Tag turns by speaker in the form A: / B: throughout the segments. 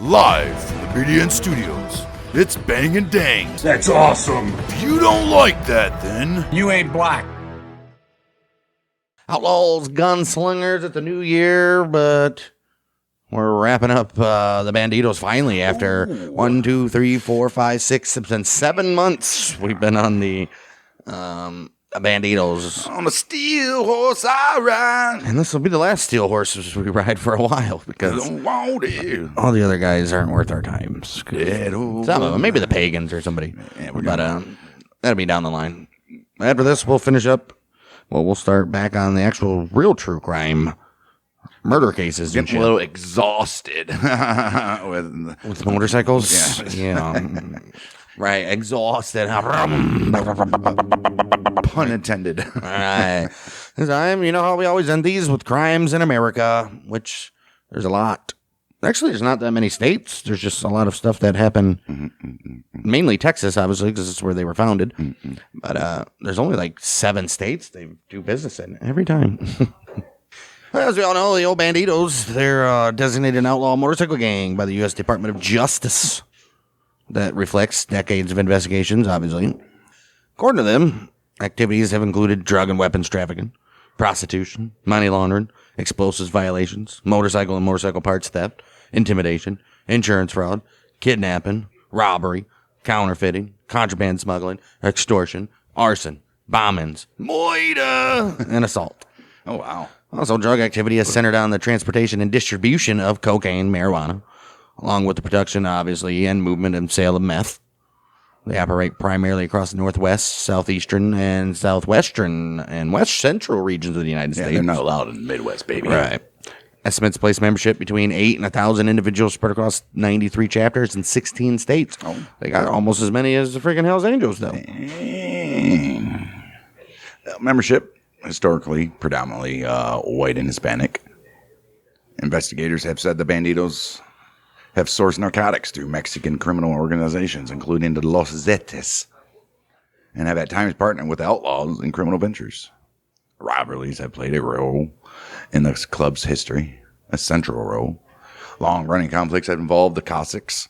A: Live from the BDN Studios, it's Bang and Dang.
B: That's awesome.
A: If you don't like that, then
B: You ain't black.
C: Outlaws, Gunslingers at the new year, but we're wrapping up the Bandidos finally after 1, 2, 3, 4, 5, 6, it's been 7 months we've been on the Bandidos.
A: on a steel horse I ride.
C: And this will be the last steel horses we ride for a while
A: I
C: because
A: don't want it.
C: all the other guys aren't worth our times.
A: Yeah,
C: Some of them, maybe the pagans or somebody.
A: Yeah,
C: But that'll be down the line. After this, we'll finish up. Well, we'll start back on the actual real true crime murder cases.
A: Getting a little exhausted
C: with motorcycles. Yeah. Right, exhausted.
A: pun intended.
C: All right. This time, you know how we always end these with crimes in America, which there's a lot. Actually, there's not that many states. There's just a lot of stuff that happened. Mainly Texas, obviously, because it's where they were founded. But there's only like 7 states they do business in every time. As we all know, the old Bandidos, they're designated an outlaw motorcycle gang by the U.S. Department of Justice. That reflects decades of investigations, obviously. According to them, activities have included drug and weapons trafficking, prostitution, money laundering, explosives violations, motorcycle and motorcycle parts theft, intimidation, insurance fraud, kidnapping, robbery, counterfeiting, contraband smuggling, extortion, arson, bombings, moida, and assault.
A: Oh, wow.
C: Also, drug activity is centered on the transportation and distribution of cocaine, marijuana, along with the production, obviously, and movement and sale of meth. They operate primarily across the northwest, southeastern, and southwestern, and west central regions of the United States.
A: They're not allowed in the Midwest, baby.
C: Right. Estimates place membership between 8 and 1,000 individuals spread across 93 chapters in 16 states. Oh. They got almost as many as the freaking Hells Angels, though.
A: Membership, historically, predominantly white and Hispanic. Investigators have said the Bandidos have sourced narcotics through Mexican criminal organizations, including the Los Zetas, and have at times partnered with outlaws in criminal ventures. Rivalries have played a role in the club's history, a central role. Long-running conflicts have involved the Cossacks,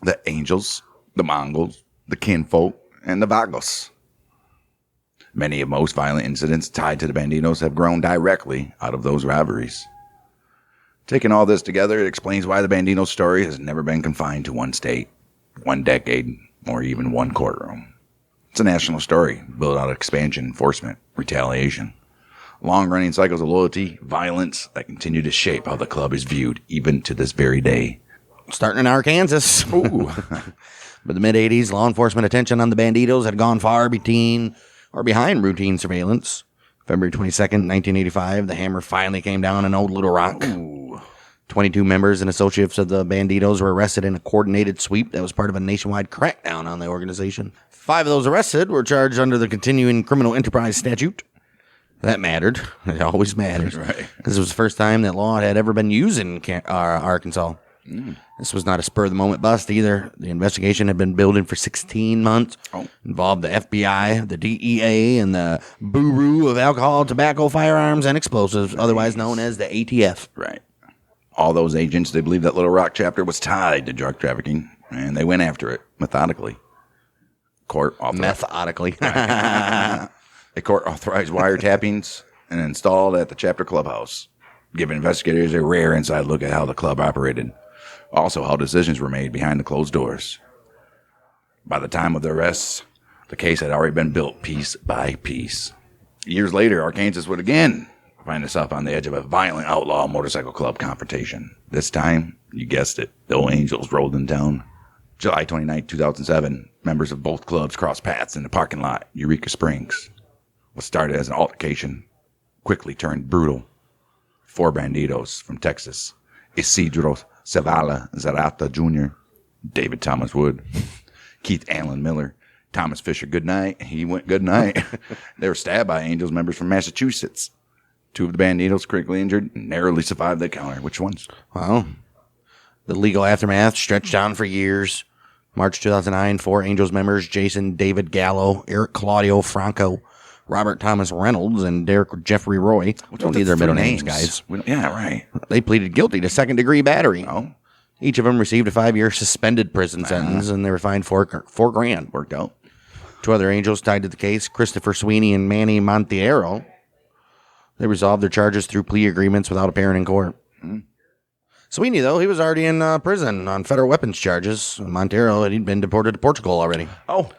A: the Angels, the Mongols, the Kinfolk, and the Vagos. Many of most violent incidents tied to the Bandidos have grown directly out of those rivalries. Taking all this together, it explains why the Bandino story has never been confined to one state, one decade, or even one courtroom. It's a national story, built out of expansion, enforcement, retaliation, long-running cycles of loyalty, violence that continue to shape how the club is viewed even to this very day.
C: Starting in Arkansas. Ooh. By the mid-'80s, law enforcement attention on the Bandidos had gone far behind routine surveillance. February 22nd, 1985, the hammer finally came down in Old Little Rock. Ooh. 22 members and associates of the Bandidos were arrested in a coordinated sweep that was part of a nationwide crackdown on the organization. 5 of those arrested were charged under the continuing criminal enterprise statute. That mattered. It always matters.
A: Right.
C: This was the first time that law had ever been used in Arkansas. This was not a spur-of-the-moment bust either. The investigation had been building for 16 months. Involved the FBI, the DEA, and the Bureau of Alcohol, Tobacco, Firearms, and Explosives, otherwise known as the ATF.
A: Right. All those agents, they believed that Little Rock chapter was tied to drug trafficking, and they went after it methodically.
C: Methodically.
A: A court authorized wiretappings and installed at the chapter clubhouse, giving investigators a rare inside look at how the club operated. Also, how decisions were made behind the closed doors. By the time of the arrests, the case had already been built piece by piece. Years later, Arkansas would again find itself on the edge of a violent outlaw motorcycle club confrontation. This time, you guessed it, the old Angels rolled in town. July 29, 2007, members of both clubs crossed paths in the parking lot, Eureka Springs. What started as an altercation quickly turned brutal. 4 Bandidos from Texas, Isidro Zavala Zarata Jr., David Thomas Wood, Keith Allen Miller, Thomas Fisher Goodnight. He went goodnight. They were stabbed by Angels members from Massachusetts. 2 of the Bandidos critically injured and narrowly survived the encounter. Which ones?
C: Well, the legal aftermath stretched on for years. March 2009, 4 Angels members, Jason David Gallo, Eric Claudio Franco, Robert Thomas Reynolds, and Derek Jeffrey Roy.
A: We
C: don't need their middle names, guys.
A: Yeah, right.
C: They pleaded guilty to second-degree battery.
A: Oh.
C: Each of them received a 5-year suspended prison sentence, and they were fined $4,000.
A: Worked out.
C: 2 other angels tied to the case, Christopher Sweeney and Manny Monteiro. They resolved their charges through plea agreements without appearing in court. Sweeney, though, he was already in prison on federal weapons charges. Monteiro, he'd been deported to Portugal already.
A: Oh.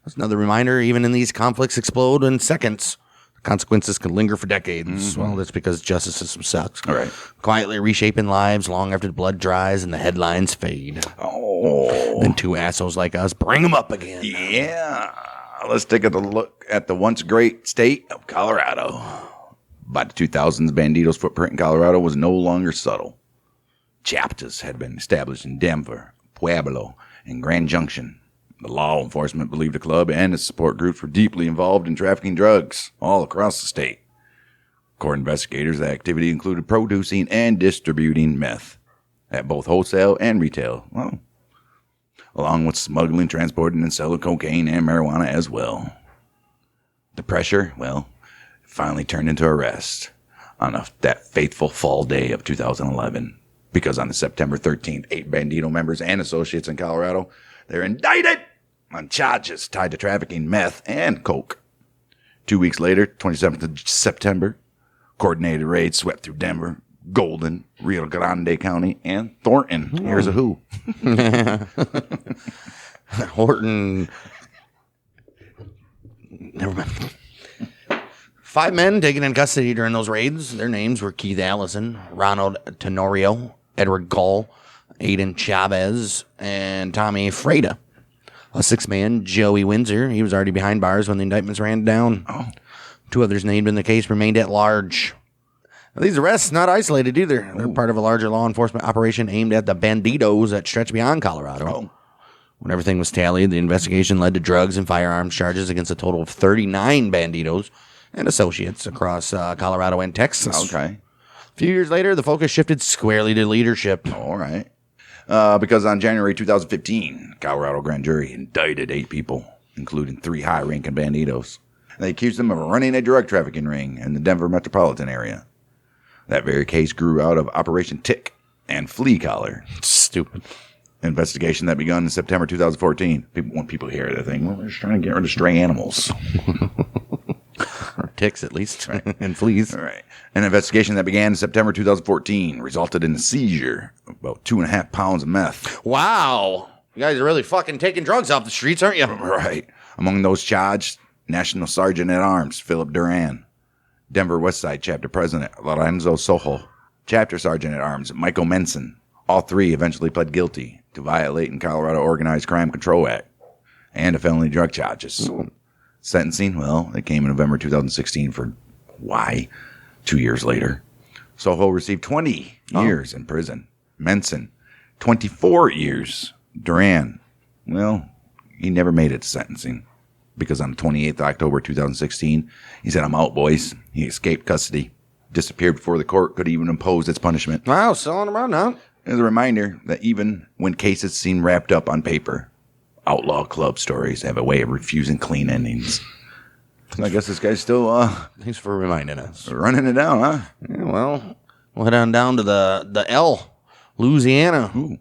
C: That's another reminder, even in these conflicts explode in seconds. The consequences can linger for decades. Well, that's because justice system sucks.
A: All right.
C: Quietly reshaping lives long after the blood dries and the headlines fade.
A: Oh.
C: And 2 assholes like us bring them up again.
A: Yeah. Let's take a look at the once great state of Colorado. By the 2000s, Bandidos' footprint in Colorado was no longer subtle. Chapters had been established in Denver, Pueblo, and Grand Junction. The law enforcement believed the club and its support groups were deeply involved in trafficking drugs all across the state. According to investigators, the activity included producing and distributing meth at both wholesale and retail, along with smuggling, transporting, and selling cocaine and marijuana as well. The pressure, finally turned into arrest on that fateful fall day of 2011. Because on the September 13th, 8 Bandito members and associates in Colorado, they're indicted on charges tied to trafficking meth and coke. 2 weeks later, 27th of September, coordinated raids swept through Denver, Golden, Rio Grande County, and Thornton. Here's a who.
C: Horton. Never mind. 5 men taken in custody during those raids. Their names were Keith Allison, Ronald Tenorio, Edward Gall, Aiden Chavez, and Tommy Freda. A 6th man, Joey Windsor, he was already behind bars when the indictments ran down. 2 others named in the case remained at large. Now, these arrests not isolated either. They're part of a larger law enforcement operation aimed at the Bandidos that stretch beyond Colorado. When everything was tallied, the investigation led to drugs and firearms charges against a total of 39 Bandidos and associates across Colorado and Texas.
A: Okay.
C: A few years later, the focus shifted squarely to leadership.
A: All right. Because on January 2015, Colorado grand jury indicted 8 people, including 3 high-ranking Bandidos. They accused them of running a drug trafficking ring in the Denver metropolitan area. That very case grew out of Operation Tick and Flea Collar.
C: Stupid.
A: Investigation that began in September 2014. When people hear it, they think, well, they're just trying to get rid of stray animals.
C: Or ticks, at least. Right. And fleas.
A: All right. An investigation that began in September 2014 resulted in the seizure of about 2.5 pounds of meth.
C: Wow. You guys are really fucking taking drugs off the streets, aren't you?
A: Right. Among those charged, National Sergeant at Arms Philip Duran, Denver Westside Chapter President Lorenzo Sojo, Chapter Sergeant at Arms Michael Menson. All 3 eventually pled guilty to violating Colorado Organized Crime Control Act and to felony drug charges. Sentencing, it came in November 2016 for why? 2 years later. Soho received 20 years in prison. Menson, 24 years. Duran, he never made it to sentencing because on the 28th of October 2016, he said, "I'm out, boys." He escaped custody, disappeared before the court could even impose its punishment.
C: Wow, selling them around now.
A: As a reminder that even when cases seem wrapped up on paper, outlaw club stories have a way of refusing clean endings. I guess this guy's still
C: Thanks for reminding us.
A: running it down, huh?
C: Yeah, well, we'll head on down to the L, Louisiana.
A: Ooh.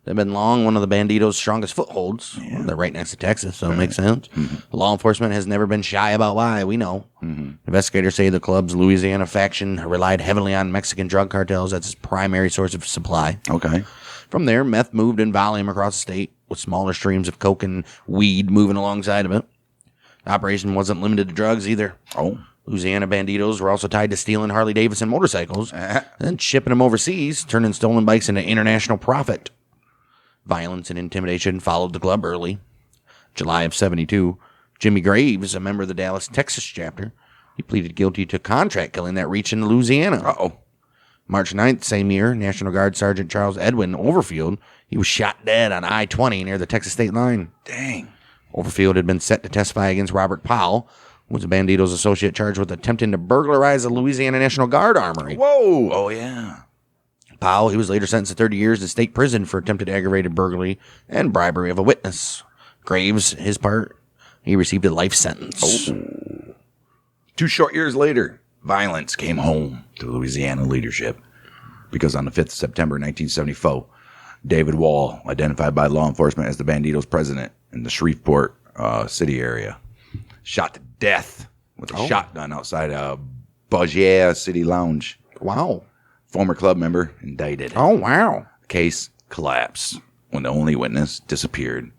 C: They've been long one of the Bandidos' strongest footholds.
A: Yeah.
C: They're right next to Texas, so it makes sense. Law enforcement has never been shy about why, we know. Investigators say the club's Louisiana faction relied heavily on Mexican drug cartels as its primary source of supply.
A: Okay.
C: From there, meth moved in volume across the state, with smaller streams of coke and weed moving alongside of it. The operation wasn't limited to drugs either.
A: Oh.
C: Louisiana Bandidos were also tied to stealing Harley-Davidson motorcycles and shipping them overseas, turning stolen bikes into international profit. Violence and intimidation followed the club early. July of 1972, Jimmy Graves, a member of the Dallas, Texas chapter, he pleaded guilty to contract killing that reached into Louisiana.
A: Uh-oh.
C: March 9th, same year, National Guard Sergeant Charles Edwin Overfield, he was shot dead on I-20 near the Texas state line.
A: Dang.
C: Overfield had been set to testify against Robert Powell, who was a Bandidos associate charged with attempting to burglarize the Louisiana National Guard armory.
A: Whoa. Oh, yeah.
C: Powell, he was later sentenced to 30 years in state prison for attempted aggravated burglary and bribery of a witness. Graves, his part, he received a life sentence.
A: 2 short years later, violence came home to Louisiana leadership because on the 5th of September 1974, David Wall, identified by law enforcement as the Bandidos president in the Shreveport city area, shot to death with a shotgun outside a Baugier City Lounge.
C: Wow.
A: Former club member indicted.
C: Oh, wow.
A: Case collapsed when the only witness disappeared.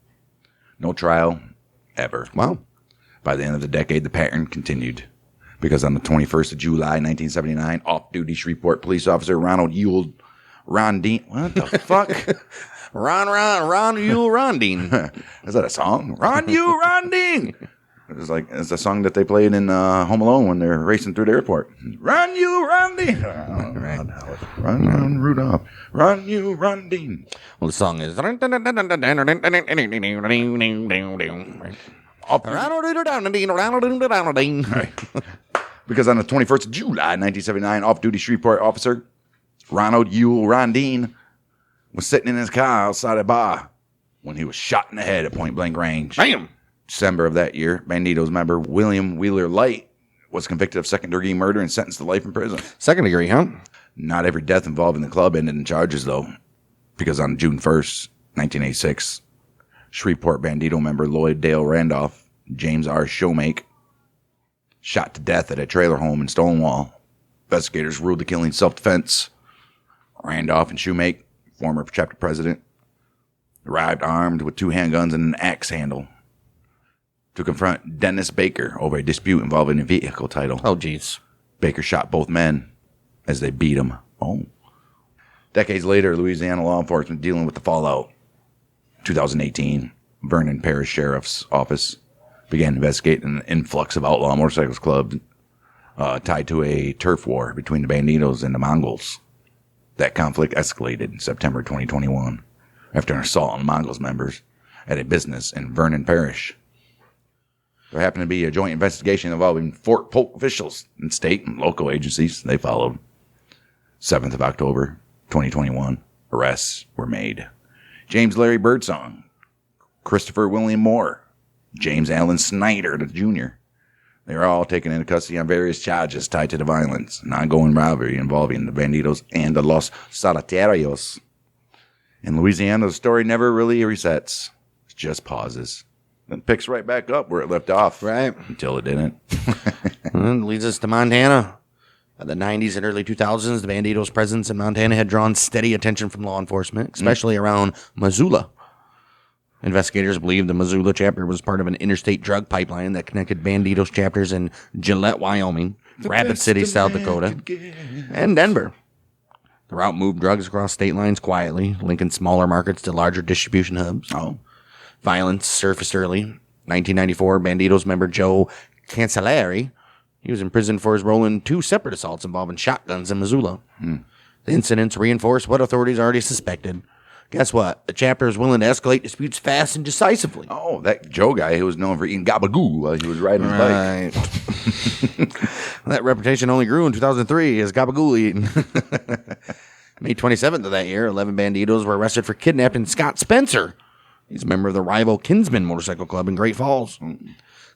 A: No trial ever.
C: Wow.
A: By the end of the decade, the pattern continued. Because on the 21st of July, 1979, off-duty Shreveport police officer Ronald Yule Rondine. What the fuck?
C: Ron Yule Rondine.
A: Is that a song? Ron Yule Rondine. It's a song that they played in Home Alone when they're racing through the airport. Run you, Rondine. Run, Rudolph. Run you, Rondine.
C: Well, the song is.
A: Because on the 21st of July, 1979, off-duty Shreveport officer Ronald Yule Rondine was sitting in his car outside a bar when he was shot in the head at point-blank range.
C: Bam!
A: December of that year, Bandidos member William Wheeler Light was convicted of second-degree murder and sentenced to life in prison.
C: Second degree, huh?
A: Not every death involving the club ended in charges, though, because on June 1st, 1986, Shreveport Bandito member Lloyd Dale Randolph, James R. Showmake, shot to death at a trailer home in Stonewall. Investigators ruled the killing self-defense. Randolph and Shoemake, former chapter president, arrived armed with 2 handguns and an axe handle to confront Dennis Baker over a dispute involving a vehicle title.
C: Oh, jeez.
A: Baker shot both men as they beat him. Oh. Decades later, Louisiana law enforcement dealing with the fallout. 2018, Vernon Parish Sheriff's Office began investigating an influx of outlaw motorcycles clubs tied to a turf war between the Bandidos and the Mongols. That conflict escalated in September 2021 after an assault on Mongols members at a business in Vernon Parish. There happened to be a joint investigation involving Fort Polk officials and state and local agencies. They followed. 7th of October, 2021, arrests were made. James Larry Birdsong, Christopher William Moore, James Allen Snyder Jr. They were all taken into custody on various charges tied to the violence and ongoing robbery involving the Bandidos and the Los Solitarios. In Louisiana, the story never really resets. It just pauses. Then picks right back up where it left off.
C: Right.
A: Until it didn't.
C: And leads us to Montana. By the 90s and early 2000s, the Bandidos' presence in Montana had drawn steady attention from law enforcement, especially around Missoula. Investigators believe the Missoula chapter was part of an interstate drug pipeline that connected Bandidos chapters in Gillette, Wyoming, Rapid City, South Dakota, and Denver. The route moved drugs across state lines quietly, linking smaller markets to larger distribution hubs.
A: Oh.
C: Violence surfaced early. 1994, Bandidos member Joe Cancelleri, he was in prison for his role in 2 separate assaults involving shotguns in Missoula. The incidents reinforced what authorities already suspected. Guess what? The chapter is willing to escalate disputes fast and decisively.
A: Oh, that Joe guy who was known for eating gabagoo while he was riding his bike.
C: That reputation only grew in 2003 as gabagoo eating. May 27th of that year, 11 Bandidos were arrested for kidnapping Scott Spencer. He's a member of the rival Kinsman Motorcycle Club in Great Falls.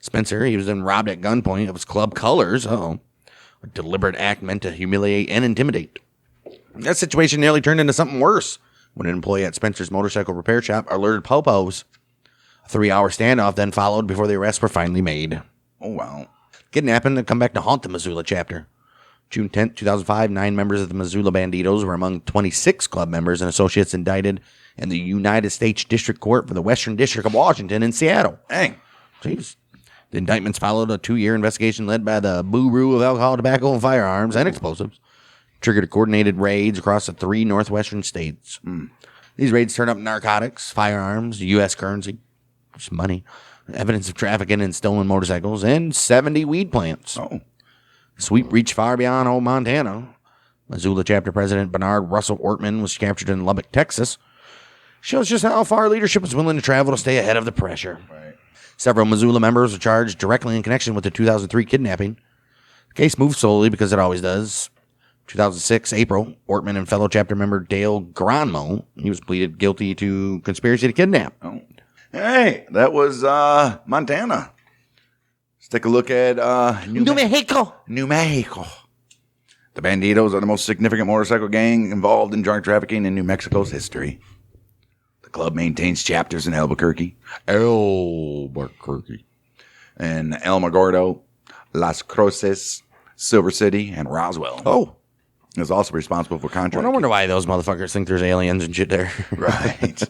C: Spencer, he was then robbed at gunpoint of his club colors. A deliberate act meant to humiliate and intimidate. That situation nearly turned into something worse when an employee at Spencer's motorcycle repair shop alerted Popos. A 3-hour standoff then followed before the arrests were finally made.
A: Oh, wow.
C: Kidnapping had come back to haunt the Missoula chapter. June 10th, 2005, 9 members of the Missoula Bandidos were among 26 club members and associates indicted in the United States District Court for the Western District of Washington in Seattle.
A: Dang.
C: Jeez. The indictments followed a 2-year investigation led by the Bureau of Alcohol, Tobacco, and Firearms and Explosives. Triggered coordinated raids across the 3 northwestern states. These raids turned up narcotics, firearms, U.S. currency, some money, evidence of trafficking in stolen motorcycles, and 70 weed plants.
A: Oh.
C: The sweep reached far beyond old Montana. Missoula chapter president Bernard Russell Ortman was captured in Lubbock, Texas. Shows just how far leadership was willing to travel to stay ahead of the pressure.
A: Right.
C: Several Missoula members were charged directly in connection with the 2003 kidnapping. The case moved slowly because it always does. 2006, April, Ortman and fellow chapter member Dale Granmo, he was pleaded guilty to conspiracy to kidnap.
A: Oh. Hey, that was Montana. Let's take a look at
C: New Mexico.
A: New Mexico. The Bandidos are the most significant motorcycle gang involved in drug trafficking in New Mexico's history. The club maintains chapters in Albuquerque, and Alamogordo, Las Cruces, Silver City, and Roswell.
C: Oh.
A: Is also responsible for contract.
C: I wonder why those motherfuckers think there's aliens and shit there.
A: Right.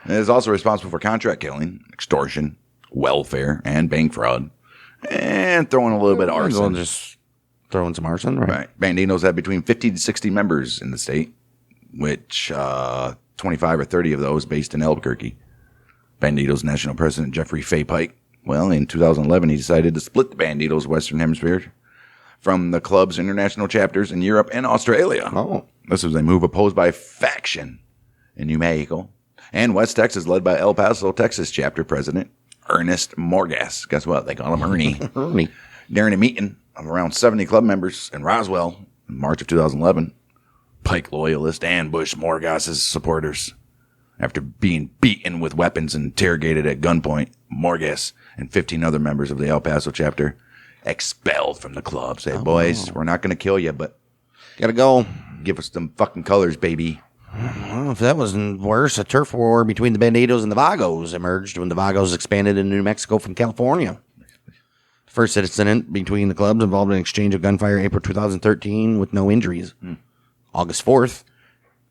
A: And is also responsible for contract killing, extortion, welfare, and bank fraud. And throwing a little bit of arson.
C: Just throwing some arson, right?
A: Right. Bandidos have between 50 to 60 members in the state, which 25 or 30 of those based in Albuquerque. Bandidos National President Jeffrey Fay Pike, well, in 2011, he decided to split the Bandidos Western Hemisphere from the club's international chapters in Europe and Australia.
C: Oh.
A: This was a move opposed by faction in New Mexico and West Texas, led by El Paso, Texas chapter president Ernest Morgas. Guess what? They call him Ernie.
C: Ernie.
A: During a meeting of around 70 club members in Roswell in March of 2011, Pike loyalists ambushed Morgas' supporters. After being beaten with weapons and interrogated at gunpoint, Morgas and 15 other members of the El Paso chapter expelled from the club. Say, boys, we're not going to kill you, but
C: Gotta go.
A: give us them fucking colors, baby.
C: Well, if that wasn't worse, a turf war between the Bandidos and the Vagos emerged when the Vagos expanded into New Mexico from California. The first incident between the clubs involved an exchange of gunfire April 2013 with no injuries. August 4th,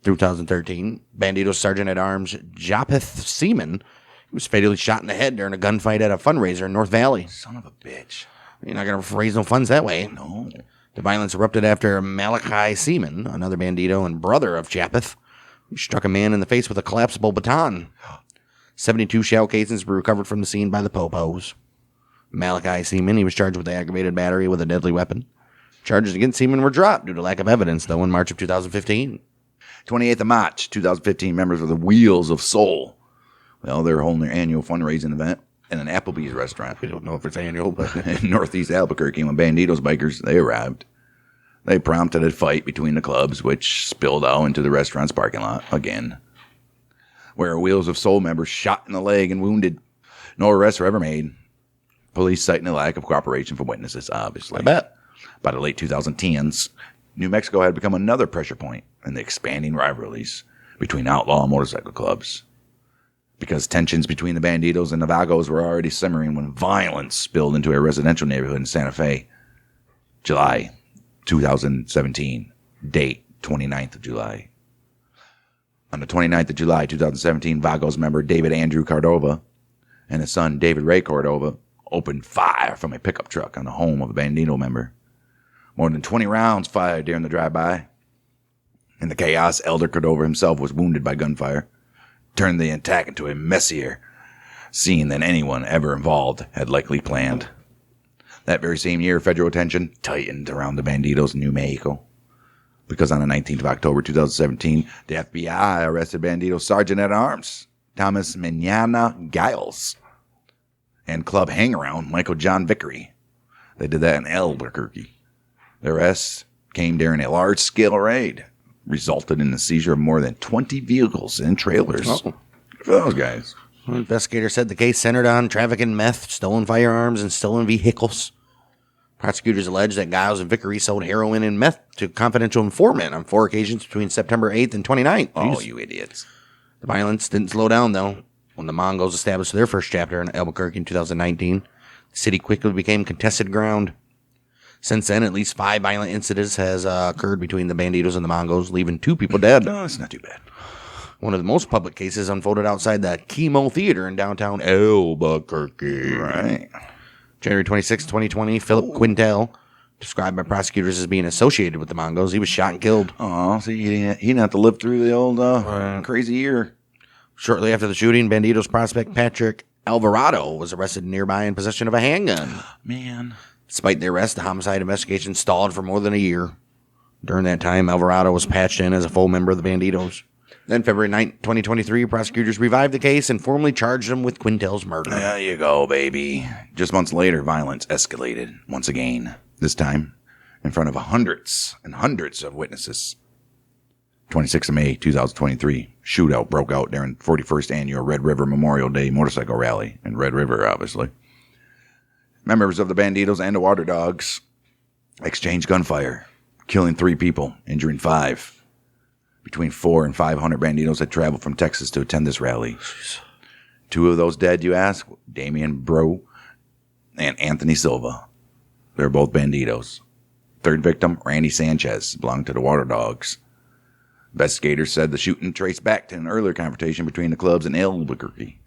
C: 2013, Bandidos Sergeant-at-Arms Japheth Seaman was fatally shot in the head during a gunfight at a fundraiser in North Valley.
A: Son of a bitch.
C: You're not going to raise no funds that way.
A: No.
C: The violence erupted after Malachi Seaman, another Bandito and brother of Japheth, who struck a man in the face with a collapsible baton. 72 shell casings were recovered from the scene by the Popos. Malachi Seaman, he was charged with aggravated battery with a deadly weapon. Charges against Seaman were dropped due to lack of evidence, though, in March of 2015.
A: 28th of March, 2015, members of the Wheels of Soul. Well, they're holding their annual fundraising event in an Applebee's restaurant.
C: We don't know if it's annual, but
A: in northeast Albuquerque. When Bandidos bikers, they arrived. They prompted a fight between the clubs, which spilled out into the restaurant's parking lot again, where Wheels of Soul members shot in the leg and wounded. No arrests were ever made. Police citing a lack of cooperation from witnesses, obviously.
C: I bet.
A: By the late 2010s, New Mexico had become another pressure point in the expanding rivalries between outlaw and motorcycle clubs. Because tensions between the Bandidos and the Vagos were already simmering when violence spilled into a residential neighborhood in Santa Fe. July 2017. Date 29th of July. On the 29th of July 2017, Vagos member David Andrew Cordova and his son David Ray Cordova opened fire from a pickup truck on the home of a Bandito member. More than 20 rounds fired during the drive-by. In the chaos, Elder Cordova himself was wounded by gunfire. Turned the attack into a messier scene than anyone ever involved had likely planned. That very same year, federal attention tightened around the Bandidos in New Mexico. Because on the 19th of October 2017, the FBI arrested Bandido Sergeant-at-Arms Thomas Manana Giles and club hangaround Michael John Vickery. They did that in Albuquerque. The arrest came during a large-scale raid, resulted in the seizure of more than 20 vehicles and trailers.
C: Oh.
A: Good for those guys.
C: Investigators said the case centered on trafficking meth, stolen firearms, and stolen vehicles. Prosecutors alleged that Giles and Vickery sold heroin and meth to a confidential informant on 4 occasions between September 8th and 29th.
A: Oh,
C: Jeez.
A: you idiots.
C: The violence didn't slow down, though. When the Mongols established their first chapter in Albuquerque in 2019, the city quickly became contested ground. Since then, at least 5 violent incidents has occurred between the Bandidos and the Mongols, leaving 2 people dead.
A: No, it's not too bad.
C: One of the most public cases unfolded outside the Chemo Theater in downtown Albuquerque.
A: Right.
C: January 26, 2020, Philip Quintel, described by prosecutors as being associated with the Mongols, he was shot and killed.
A: Oh, see, he didn't have to live through the old crazy year.
C: Shortly after the shooting, Bandidos prospect Patrick Alvarado was arrested nearby in possession of a handgun.
A: Man.
C: Despite the arrest, the homicide investigation stalled for more than a year. During that time, Alvarado was patched in as a full member of the Bandidos. Then, February 9, 2023, prosecutors revived the case and formally charged him with Quintel's murder.
A: There you go, baby. Just months later, violence escalated once again. This time, in front of hundreds and hundreds of witnesses. 26th of May, 2023, shootout broke out during 41st annual Red River Memorial Day motorcycle rally in Red River, obviously. Members of the Bandidos and the Water Dogs exchanged gunfire, killing 3 people, injuring 5. Between 400 and 500 Bandidos had traveled from Texas to attend this rally. Two of those dead, you ask? Damian Bro and Anthony Silva. They're both Bandidos. Third victim, Randy Sanchez, belonged to the Water Dogs. Investigators said the shooting traced back to an earlier confrontation between the clubs in Albuquerque.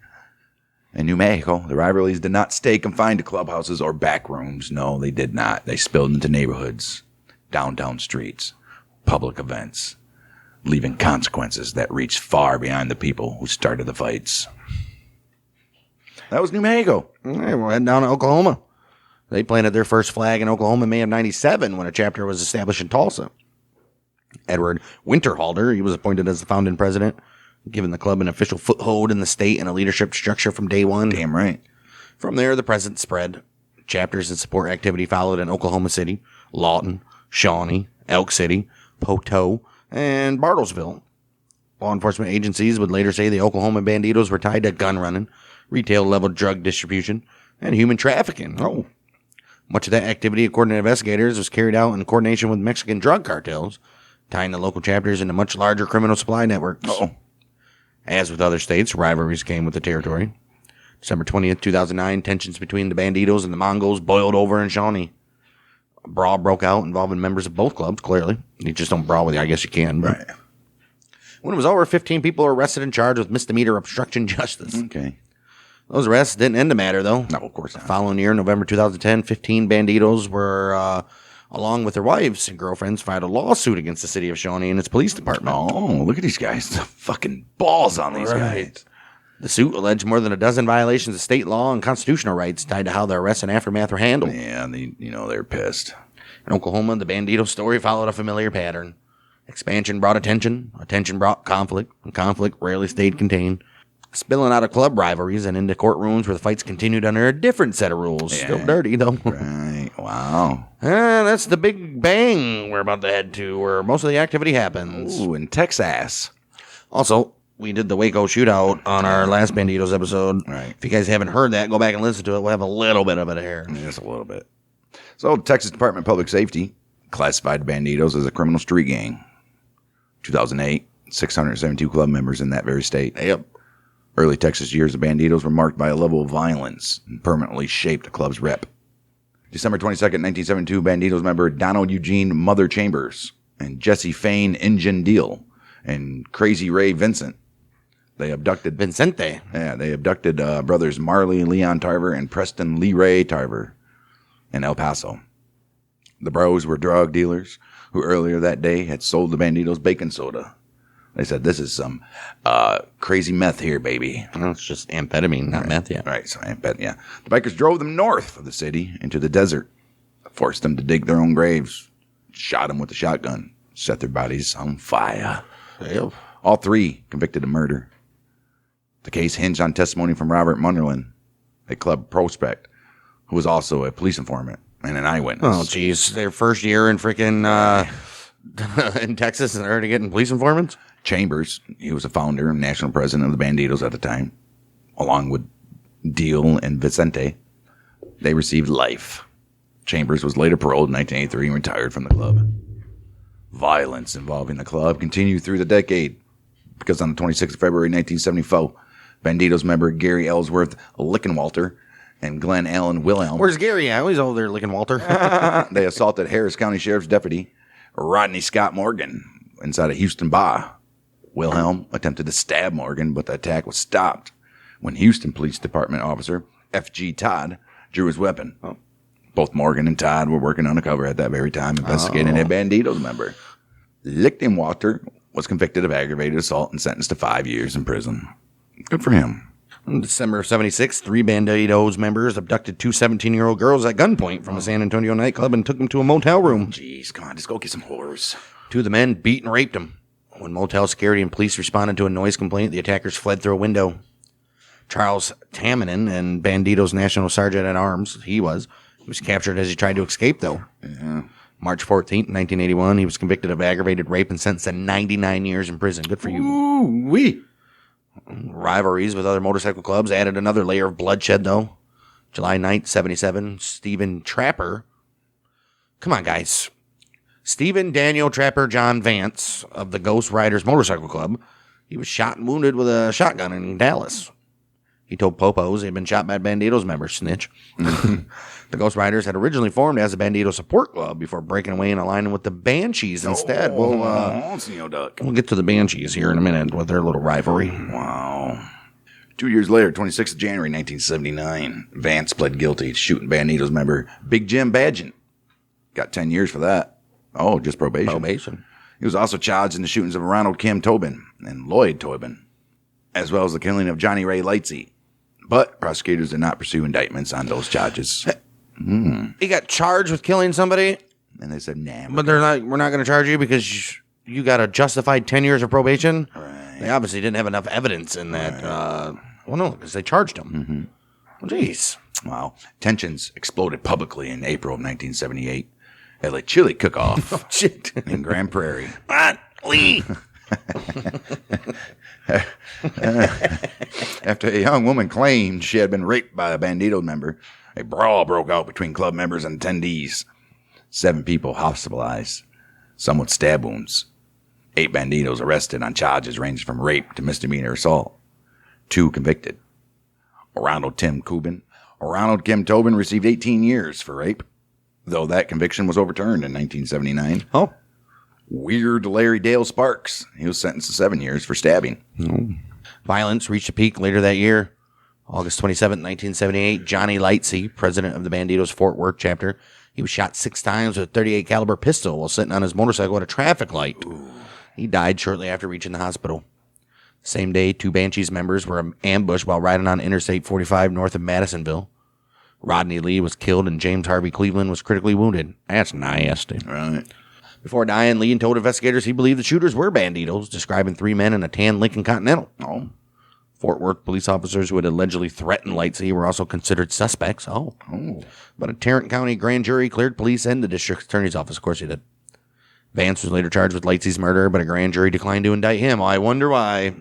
A: In New Mexico, the rivalries did not stay confined to clubhouses or back rooms. No, they did not. They spilled into neighborhoods, downtown streets, public events, leaving consequences that reached far beyond the people who started the fights. That was New Mexico.
C: Hey, we're heading down to Oklahoma. They planted their first flag in Oklahoma in May of 97 when a chapter was established in Tulsa. Edward Winterhalter, he was appointed as the founding president, giving the club an official foothold in the state and a leadership structure from day one.
A: Damn right.
C: From there, the presence spread. Chapters and support activity followed in Oklahoma City, Lawton, Shawnee, Elk City, Poteau, and Bartlesville. Law enforcement agencies would later say the Oklahoma Bandidos were tied to gun running, retail-level drug distribution, and human trafficking. Oh. Much of that activity, according to investigators, was carried out in coordination with Mexican drug cartels, tying the local chapters into much larger criminal supply networks.
A: Uh-oh.
C: As with other states, rivalries came with the territory. December 20th, 2009, tensions between the Bandidos and the Mongols boiled over in Shawnee. A brawl broke out involving members of both clubs, clearly. You just don't brawl with you, I guess you can. But
A: Right.
C: when it was over, 15 people were arrested and charged with misdemeanor obstruction justice.
A: Okay.
C: Those arrests didn't end the matter, though.
A: No, of course not.
C: The following year, November 2010, 15 Bandidos were, along with their wives and girlfriends, filed a lawsuit against the city of Shawnee and its police department.
A: Oh, look at these guys. The fucking balls on these guys.
C: The suit alleged more than a dozen violations of state law and constitutional rights tied to how the arrests and aftermath were handled.
A: Yeah, they're pissed.
C: In Oklahoma, the Bandito story followed a familiar pattern. Expansion brought attention brought conflict, and conflict rarely stayed contained. Spilling out of club rivalries and into courtrooms where the fights continued under a different set of rules.
A: Yeah.
C: Still dirty, though.
A: Right. Wow.
C: That's the big bang we're about to head to, where most of the activity happens.
A: Ooh, in Texas.
C: Also, we did the Waco shootout on our last Bandidos episode.
A: Right.
C: If you guys haven't heard that, go back and listen to it. We'll have a little bit of it here.
A: Just a little bit. So, Texas Department of Public Safety classified Bandidos as a criminal street gang. 2008, 672 club members in that very state.
C: Yep.
A: Early Texas years of Bandidos were marked by a level of violence and permanently shaped the club's rep. December 22nd, 1972, Bandidos member Donald Eugene Mother Chambers and Jesse Fain Injun Deal and Crazy Ray Vincent. They abducted
C: Vincente.
A: Yeah, they abducted brothers Marley Leon Tarver and Preston Lee Ray Tarver in El Paso. The bros were drug dealers who earlier that day had sold the Bandidos baking soda. They said, this is some crazy meth here, baby.
C: Well, it's just amphetamine, not meth yet.
A: Right, so yeah. The bikers drove them north of the city into the desert, forced them to dig their own graves, shot them with a shotgun, set their bodies on fire.
C: Yep.
A: All three convicted of murder. The case hinged on testimony from Robert Munderland, a club prospect, who was also a police informant and an eyewitness.
C: Oh, geez. Their first year in freaking in Texas and they're already getting police informants?
A: Chambers, he was a founder and national president of the Bandidos at the time, along with Deal and Vicente. They received life. Chambers was later paroled in 1983 and retired from the club. Violence involving the club continued through the decade, because on the 26th of February 1974, Bandidos member Gary Ellsworth Lickenwalter and Glenn Allen Wilhelm.
C: Where's Gary at? He's over there licking Walter.
A: They assaulted Harris County Sheriff's Deputy Rodney Scott Morgan inside a Houston bar. Wilhelm attempted to stab Morgan, but the attack was stopped when Houston Police Department officer F.G. Todd drew his weapon. Oh. Both Morgan and Todd were working undercover at that very time, investigating a Bandidos member. Lichtenwalter was convicted of aggravated assault and sentenced to 5 years in prison. Good for him.
C: In December of 76, 3 Bandidos members abducted 2 17-year-old girls at gunpoint from a San Antonio nightclub and took them to a motel room.
A: Jeez, come on, just go get some whores.
C: 2 of the men beat and raped them. When motel security and police responded to a noise complaint, the attackers fled through a window. Charles Tamminen and Bandidos National Sergeant at Arms, he was captured as he tried to escape, though.
A: Yeah.
C: March 14th, 1981, he was convicted of aggravated rape and sentenced to 99 years in prison. Good for you.
A: Ooh-wee.
C: Rivalries with other motorcycle clubs added another layer of bloodshed, though. July 9th, 77, Stephen Trapper. Come on, guys. Stephen Daniel Trapper John Vance of the Ghost Riders Motorcycle Club. He was shot and wounded with a shotgun in Dallas. He told Popos he had been shot by Bandidos members, snitch. The Ghost Riders had originally formed as a Bandito support club before breaking away and aligning with the Banshees instead. We'll get to the Banshees here in a minute with their little rivalry.
A: Wow. 2 years later, 26th of January, 1979, Vance pled guilty to shooting Bandidos member Big Jim Badgent. Got 10 years for that. Oh, just probation. He was also charged in the shootings of Ronald Kim Tobin and Lloyd Tobin, as well as the killing of Johnny Ray Lightsey. But prosecutors did not pursue indictments on those charges.
C: He got charged with killing somebody,
A: And they said, nah.
C: but we're not going to charge you because you got a justified 10 years of probation.
A: Right.
C: They obviously didn't have enough evidence in that. Well, no, because they charged him. Well, jeez.
A: Wow. Tensions exploded publicly in April of 1978 at a chili cook-off
C: Oh, shit.
A: in Grand Prairie.
C: Lee.
A: After a young woman claimed she had been raped by a Bandito member, a brawl broke out between club members and attendees. 7 people hospitalized, some with stab wounds. 8 Banditos arrested on charges ranging from rape to misdemeanor assault. 2 convicted. Ronald Kim Tobin received 18 years for rape, though that conviction was overturned in 1979.
C: Oh.
A: Weird Larry Dale Sparks. He was sentenced to 7 years for stabbing.
C: Violence reached a peak later that year. August 27, 1978, Johnny Lightsey, president of the Bandidos Fort Worth chapter, he was shot 6 times with a .38 caliber pistol while sitting on his motorcycle at a traffic light. Ooh. He died shortly after reaching the hospital. Same day, 2 Banshees members were ambushed while riding on Interstate 45 north of Madisonville. Rodney Lee was killed and James Harvey Cleveland was critically wounded. That's nasty.
A: Right.
C: Before dying, Lee told investigators he believed the shooters were Bandidos, describing 3 men in a tan Lincoln Continental.
A: Oh.
C: Fort Worth police officers who had allegedly threatened Lightsey were also considered suspects. Oh. But a Tarrant County grand jury cleared police and the district attorney's office. Of course he did. Vance was later charged with Lightsey's murder, but a grand jury declined to indict him. I wonder why.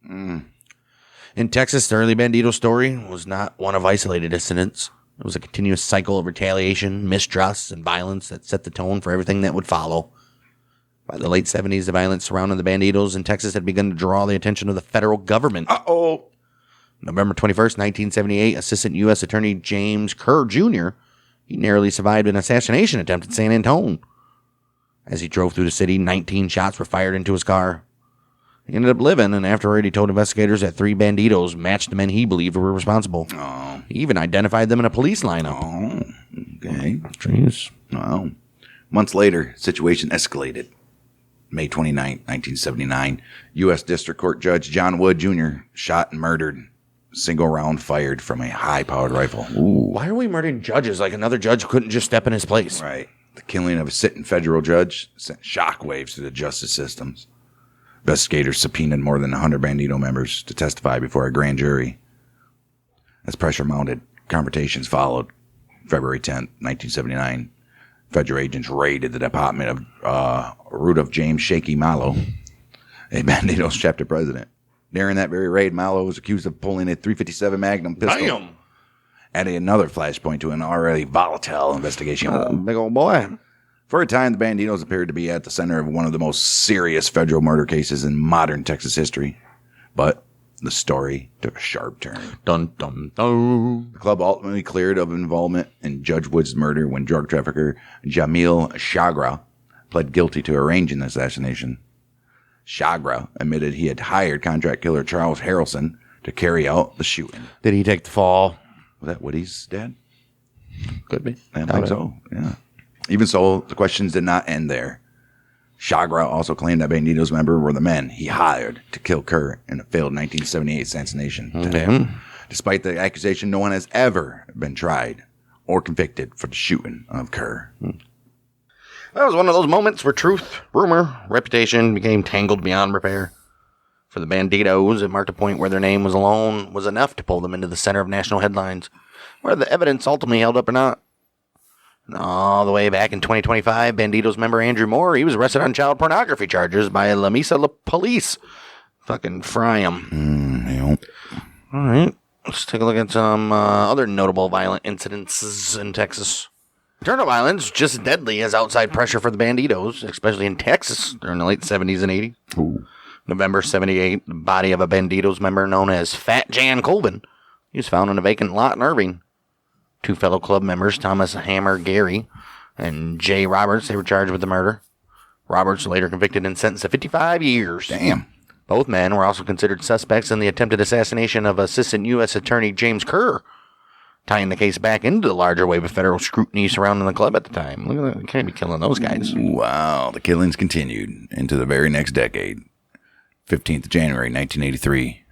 C: In Texas, the early Bandito story was not one of isolated incidents. It was a continuous cycle of retaliation, mistrust, and violence that set the tone for everything that would follow. By the late 70s, the violence surrounding the Bandidos in Texas had begun to draw the attention of the federal government. November 21st, 1978, Assistant U.S. Attorney James Kerr, Jr., he narrowly survived an assassination attempt at San Antone. As he drove through the city, 19 shots were fired into his car. He ended up living, and afterward he told investigators that 3 Bandidos matched the men he believed were responsible.
A: Oh.
C: He even identified them in a police lineup.
A: Oh. Okay.
C: Jeez.
A: Wow. Months later, situation escalated. May 29, 1979, U.S. District Court Judge John Wood, Jr. shot and murdered. Single round fired from a high-powered rifle.
C: Ooh. Why are we murdering judges like another judge couldn't just step in his place?
A: Right. The killing of a sitting federal judge sent shockwaves through the justice systems. Investigators subpoenaed more than 100 Bandito members to testify before a grand jury. As pressure mounted, confrontations followed. February 10th, 1979, federal agents raided the department of Rudolph James Shaky Mallow, a Bandidos chapter president. During that very raid, Mallow was accused of pulling a .357 Magnum pistol, adding another flashpoint to an already volatile investigation.
C: Big old boy.
A: For a time, the Bandidos appeared to be at the center of one of the most serious federal murder cases in modern Texas history. But the story took a sharp turn.
C: Dun, dun, dun.
A: The club ultimately cleared of involvement in Judge Wood's murder when drug trafficker Jamil Chagra pled guilty to arranging the assassination. Chagra admitted he had hired contract killer Charles Harrelson to carry out the shooting.
C: Did he take the fall?
A: Was that Woody's dad?
C: Could be.
A: I think so, yeah. Even so, the questions did not end there. Chagra also claimed that Bandidos members were the men he hired to kill Kerr in a failed 1978 assassination.
C: Okay.
A: Despite the accusation, no one has ever been tried or convicted for the shooting of Kerr.
C: That was one of those moments where truth, rumor, reputation became tangled beyond repair. For the Bandidos, it marked a point where their name was enough to pull them into the center of national headlines, whether the evidence ultimately held up or not. And all the way back in 2025, Bandidos member Andrew Moore, he was arrested on child pornography charges by La Mesa police. Fucking fry him.
A: Yeah.
C: All right, let's take a look at some other notable violent incidences in Texas. Return to violence just as deadly as outside pressure for the Bandidos, especially in Texas during the late 70s and 80s.
A: Ooh.
C: November 78, the body of a Bandidos member known as Fat Jan Colvin. He was found in a vacant lot in Irving. 2 fellow club members, Thomas Hammer Gary and Jay Roberts, they were charged with the murder. Roberts later convicted and sentenced to 55 years.
A: Damn.
C: Both men were also considered suspects in the attempted assassination of Assistant U.S. Attorney James Kerr, tying the case back into the larger wave of federal scrutiny surrounding the club at the time. Look at that. They can't be killing those guys.
A: Wow. The killings continued into the very next decade. 15th of January, 1983.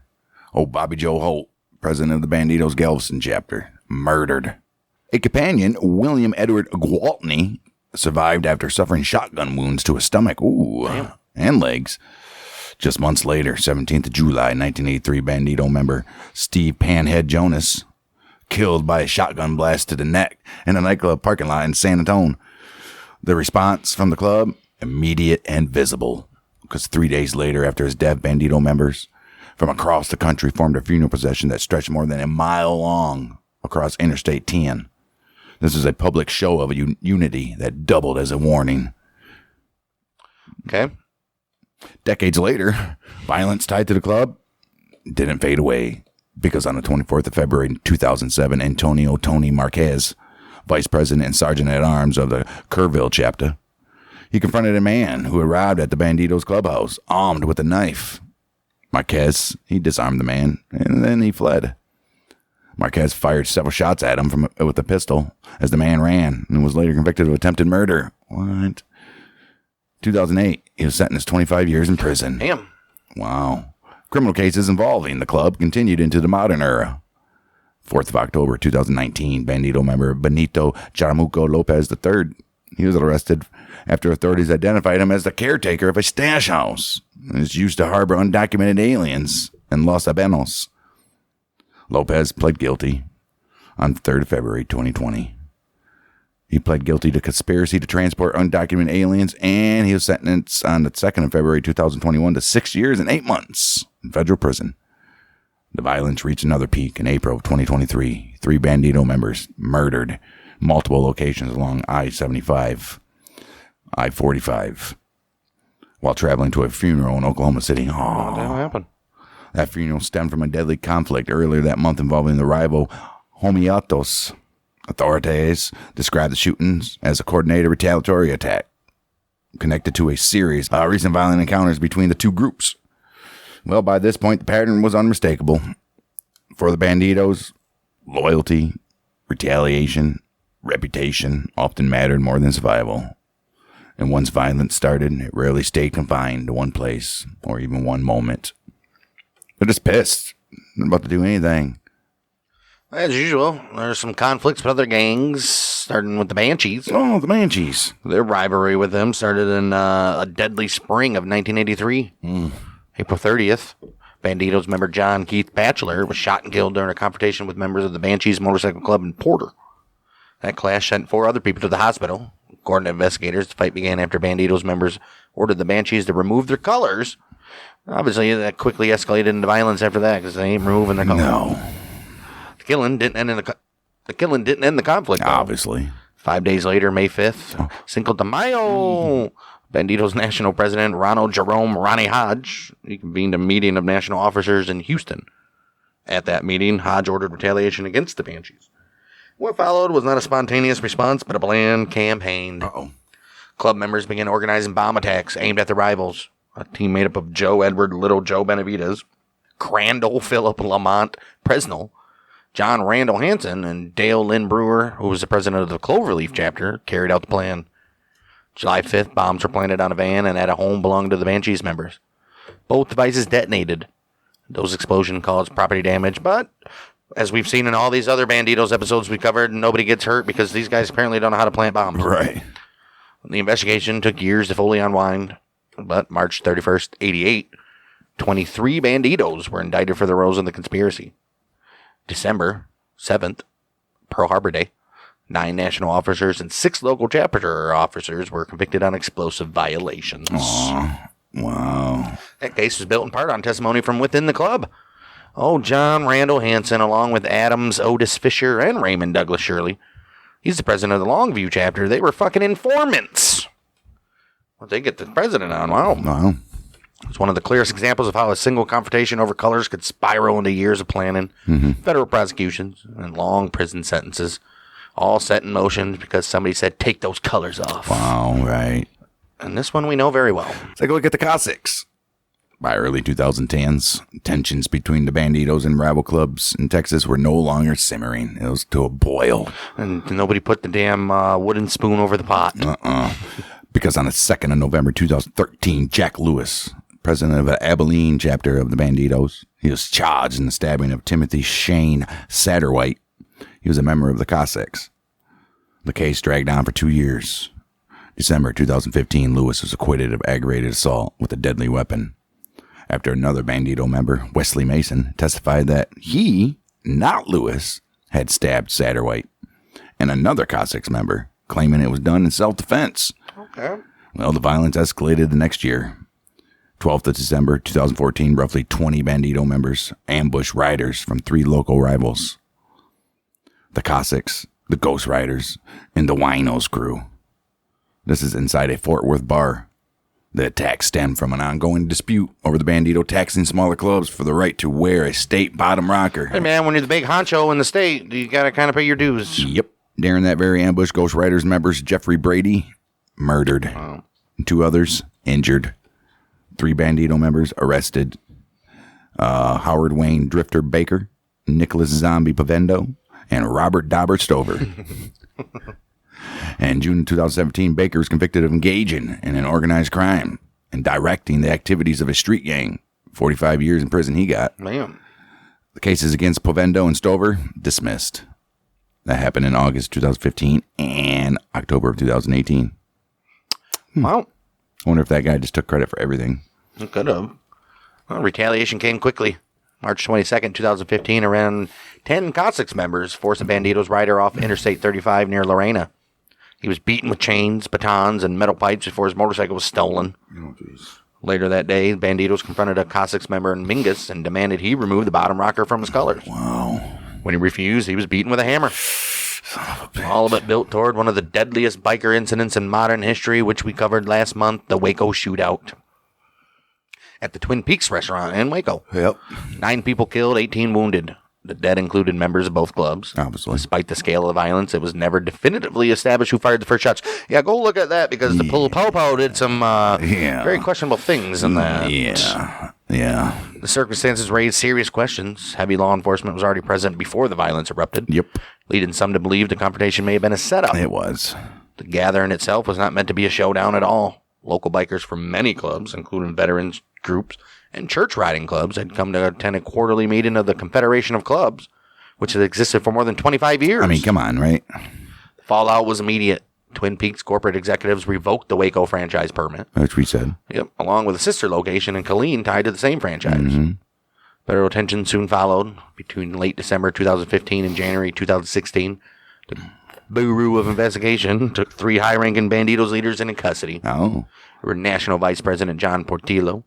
A: Old Bobby Joe Holt, president of the Bandidos Galveston chapter, murdered. A companion, William Edward Gwaltney, survived after suffering shotgun wounds to his stomach and legs. Just months later, 17th of July, 1983, Bandito member Steve Panhead Jonas, killed by a shotgun blast to the neck in a nightclub parking lot in San Antonio. The response from the club, immediate and visible, because 3 days later, after his death, Bandito members from across the country formed a funeral procession that stretched more than a mile long across Interstate 10. This is a public show of unity that doubled as a warning.
C: Okay.
A: Decades later, violence tied to the club didn't fade away, because on the 24th of February 2007, Antonio Tony Marquez, vice president and sergeant-at-arms of the Kerrville chapter, he confronted a man who arrived at the Bandidos clubhouse armed with a knife. Marquez, he disarmed the man, and then he fled. Marquez fired several shots at him with a pistol as the man ran and was later convicted of attempted murder. What? 2008, he was sentenced to 25 years in prison.
C: Damn.
A: Wow. Criminal cases involving the club continued into the modern era. 4th of October 2019, Bandito member Benito Charamuco Lopez III, he was arrested after authorities identified him as the caretaker of a stash house. It was used to harbor undocumented aliens in Los Albanos. Lopez pled guilty on 3rd of February 2020. He pled guilty to conspiracy to transport undocumented aliens, and he was sentenced on the 2nd of February 2021 to 6 years and 8 months in federal prison. The violence reached another peak in April of 2023. 3 Bandito members murdered multiple locations along I-75, I-45, while traveling to a funeral in Oklahoma City.
C: What the hell happened?
A: That funeral stemmed from a deadly conflict earlier that month involving the rival Homiatos. Authorities described the shootings as a coordinated retaliatory attack connected to a series of recent violent encounters between the two groups. Well, by this point, the pattern was unmistakable. For the Bandidos, loyalty, retaliation, reputation often mattered more than survival. And once violence started, it rarely stayed confined to one place or even one moment. They're just pissed. They're about to do anything.
C: As usual, there's some conflicts with other gangs, starting with the Banshees.
A: Oh, the Banshees.
C: Their rivalry with them started in a deadly spring of 1983. April 30th, Bandidos member John Keith Batchelor was shot and killed during a confrontation with members of the Banshees Motorcycle Club in Porter. That clash sent 4 other people to the hospital. According to investigators, the fight began after Bandidos members ordered the Banshees to remove their colors. Obviously, that quickly escalated into violence after that, because they ain't removing their colors.
A: No.
C: The killing didn't end the conflict, though.
A: Obviously.
C: 5 days later, May 5th, Cinco de Mayo, Bandidos national president Ronald Jerome Ronnie Hodge, he convened a meeting of national officers in Houston. At that meeting, Hodge ordered retaliation against the Banshees. What followed was not a spontaneous response, but a planned campaign. Club members began organizing bomb attacks aimed at the rivals. A team made up of Joe Edward Little Joe Benavides, Crandall Philip Lamont Presnell, John Randall Hansen, and Dale Lynn Brewer, who was the president of the Cloverleaf chapter, carried out the plan. July 5th, bombs were planted on a van and at a home belonging to the Banshees members. Both devices detonated. Those explosions caused property damage, but as we've seen in all these other Bandidos episodes we covered, nobody gets hurt because these guys apparently don't know how to plant bombs.
A: Right.
C: The investigation took years to fully unwind, but March 31st, 88, 23 Bandidos were indicted for their roles in the conspiracy. December 7th, Pearl Harbor Day, 9 national officers and 6 local chapter officers were convicted on explosive violations.
A: Aww. Wow.
C: That case was built in part on testimony from within the club. John Randall Hansen, along with Adams Otis Fisher and Raymond Douglas Shirley, He's the president of the Longview chapter. They were fucking informants. Well, they get the president on. Wow.
A: Wow.
C: It's one of the clearest examples of how a single confrontation over colors could spiral into years of planning, federal prosecutions, and long prison sentences, all set in motion because somebody said, take those colors off.
A: Wow, right.
C: And this one we know very well.
A: Take a look at the Cossacks. By early 2010s, tensions between the Bandidos and rival clubs in Texas were no longer simmering. It was to a boil.
C: And nobody put the damn wooden spoon over the pot.
A: Because on the 2nd of November 2013, Jack Lewis, president of the Abilene chapter of the Bandidos, he was charged in the stabbing of Timothy Shane Satterwhite. He was a member of the Cossacks. The case dragged on for 2 years. December 2015, Lewis was acquitted of aggravated assault with a deadly weapon. After another Bandido member, Wesley Mason, testified that he, not Lewis, had stabbed Satterwhite. And another Cossacks member, claiming it was done in self-defense.
C: Okay.
A: Well, the violence escalated the next year. 12th of December 2014, roughly 20 Bandido members ambushed riders from 3 local rivals. The Cossacks, the Ghost Riders, and the Winos crew. This is inside a Fort Worth bar. The attack stemmed from an ongoing dispute over the Bandido taxing smaller clubs for the right to wear a state bottom rocker.
C: Hey, man, when you're the big honcho in the state, you got to kind of pay your dues.
A: Yep. During that very ambush, Ghost Riders members Jeffrey Brady murdered.
C: Wow.
A: 2 others injured. 3 Bandido members arrested. Howard Wayne Drifter Baker, Nicholas Zombie Pavendo, and Robert Dauber Stover. In June 2017, Baker was convicted of engaging in an organized crime and directing the activities of a street gang. 45 years in prison he got.
C: Man.
A: The cases against Pavendo and Stover dismissed. That happened in August 2015 and October of 2018.
C: Well,
A: I wonder if that guy just took credit for everything.
C: it could have. Well, retaliation came quickly. March 22nd, 2015, around 10 Cossacks members forced a Bandidos rider off Interstate 35 near Lorena. He was beaten with chains, batons, and metal pipes before his motorcycle was stolen.
A: Oh, jeez.
C: Later that day, Bandidos confronted a Cossacks member in Mingus and demanded he remove the bottom rocker from his colors.
A: Wow.
C: When he refused, he was beaten with a hammer.
A: Son of a bitch.
C: All of it built toward one of the deadliest biker incidents in modern history, which we covered last month, the Waco shootout at the Twin Peaks restaurant in Waco.
A: Yep.
C: 9 people killed, 18 wounded. The dead included members of both clubs.
A: Obviously.
C: Despite the scale of the violence, it was never definitively established who fired the first shots. Yeah, go look at that because the Popo did some very questionable things in that.
A: Yeah.
C: The circumstances raised serious questions. Heavy law enforcement was already present before the violence erupted.
A: Yep.
C: Leading some to believe the confrontation may have been a setup.
A: It was.
C: The gathering itself was not meant to be a showdown at all. Local bikers from many clubs, including veterans groups and church riding clubs, had come to attend a quarterly meeting of the Confederation of Clubs, which has existed for more than 25 years.
A: I mean, come on, right?
C: The fallout was immediate. Twin Peaks corporate executives revoked the Waco franchise permit.
A: Which we said.
C: Yep, along with a sister location in Killeen tied to the same franchise. Federal tension soon followed. Between late December 2015 and January 2016, the Bureau of Investigation took 3 high-ranking Bandidos leaders into custody.
A: Oh.
C: There were National Vice President John Portillo,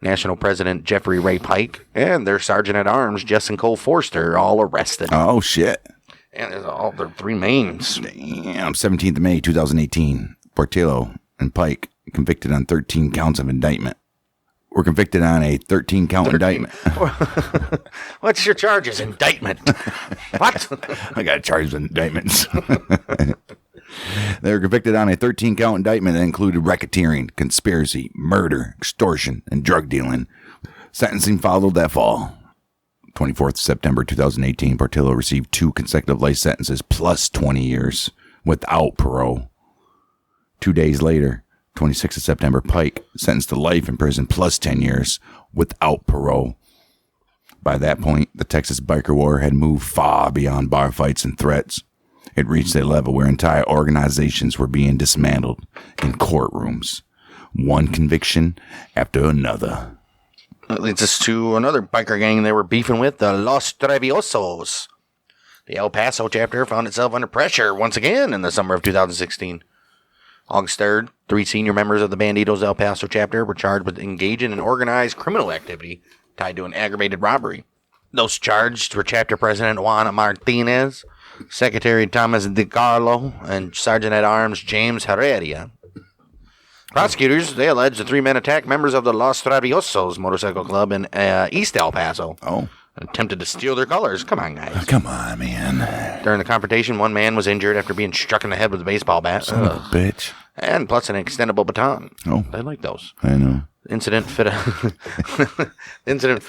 C: National President Jeffrey Ray Pike, and their Sergeant-at-Arms Justin Cole Forster, all arrested.
A: Oh, shit.
C: And there's all their 3 mains.
A: Damn. 17th of May, 2018. Portillo and Pike convicted on 13 counts of indictment. We're convicted on a 13-count indictment.
C: What's your charges? Indictment. What?
A: I got charged with indictments. They were convicted on a 13-count indictment that included racketeering, conspiracy, murder, extortion, and drug dealing. Sentencing followed that fall. 24th September 2018, Portillo received 2 consecutive life sentences plus 20 years without parole. 2 days later, 26th of September, Pike sentenced to life in prison plus 10 years without parole. By that point, the Texas biker war had moved far beyond bar fights and threats. It reached a level where entire organizations were being dismantled in courtrooms. One conviction after another.
C: That leads us to another biker gang they were beefing with, the Los Traviesos. The El Paso chapter found itself under pressure once again in the summer of 2016. August 3rd, 3 senior members of the Bandidos El Paso chapter were charged with engaging in organized criminal activity tied to an aggravated robbery. Those charged were chapter president Juan Martinez, Secretary Thomas DiCarlo, and Sergeant-at-Arms James Heredia. Prosecutors, they allege the three men attacked members of the Los Traviesos motorcycle club in East El Paso.
A: Oh.
C: Attempted to steal their colors. Come on, guys.
A: Come on, man.
C: During the confrontation, one man was injured after being struck in the head with a baseball bat.
A: Son of a bitch.
C: And plus an extendable baton.
A: Oh.
C: They like those.
A: I know.
C: Incident fit a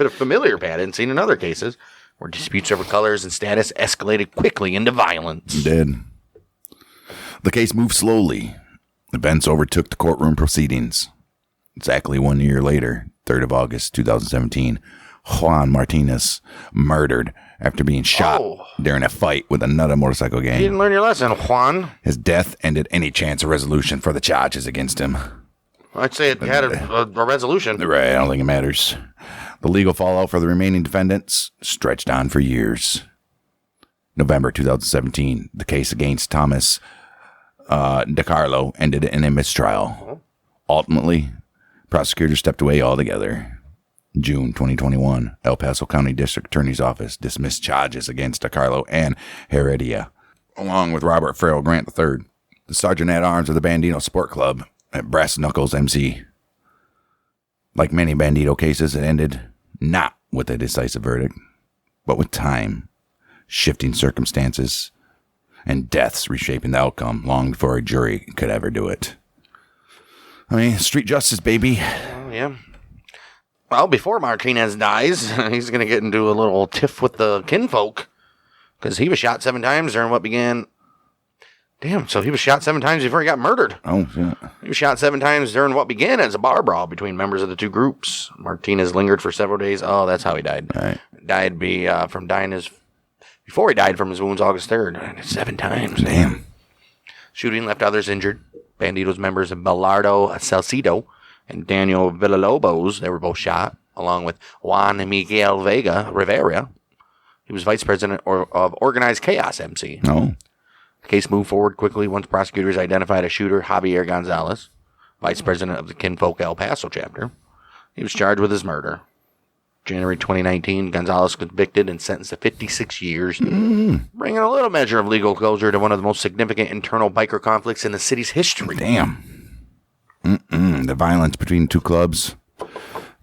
C: familiar pattern seen in other cases where disputes over colors and status escalated quickly into violence.
A: It did. The case moved slowly. Events overtook the courtroom proceedings. Exactly 1 year later, 3rd of August, 2017, Juan Martinez murdered after being shot during a fight with another motorcycle gang.
C: You didn't learn your lesson, Juan.
A: His death ended any chance of resolution for the charges against him.
C: I'd say it had a resolution.
A: Right, I don't think it matters. The legal fallout for the remaining defendants stretched on for years. November 2017, the case against Thomas DiCarlo ended in a mistrial. Ultimately, prosecutors stepped away altogether. June 2021, El Paso County District Attorney's Office dismissed charges against DiCarlo and Heredia, along with Robert Farrell Grant III, the Sergeant-at-Arms of the Bandito Sport Club at Brass Knuckles MC. Like many Bandito cases, it ended not with a decisive verdict, but with time, shifting circumstances, and deaths reshaping the outcome long before a jury could ever do it. I mean, street justice, baby.
C: Oh, yeah. Well, before Martinez dies, he's going to get into a little tiff with the kinfolk, because he was shot 7 times during what began... Damn, so he was shot 7 times before he got murdered.
A: Oh, shit.
C: He was shot 7 times during what began as a bar brawl between members of the two groups. Martinez lingered for several days. Oh, that's how he died.
A: Right.
C: Before he died from his wounds August 3rd. 7 times.
A: Damn.
C: Shooting left others injured. Bandidos members Belardo Salcido and Daniel Villalobos, they were both shot, along with Juan Miguel Vega Rivera. He was vice president of Organized Chaos MC.
A: Oh.
C: The case moved forward quickly once prosecutors identified a shooter, Javier Gonzalez, vice president of the Kinfolk El Paso chapter. He was charged with his murder. January 2019, Gonzalez convicted and sentenced to 56 years, bringing a little measure of legal closure to one of the most significant internal biker conflicts in the city's history.
A: Damn. The violence between two clubs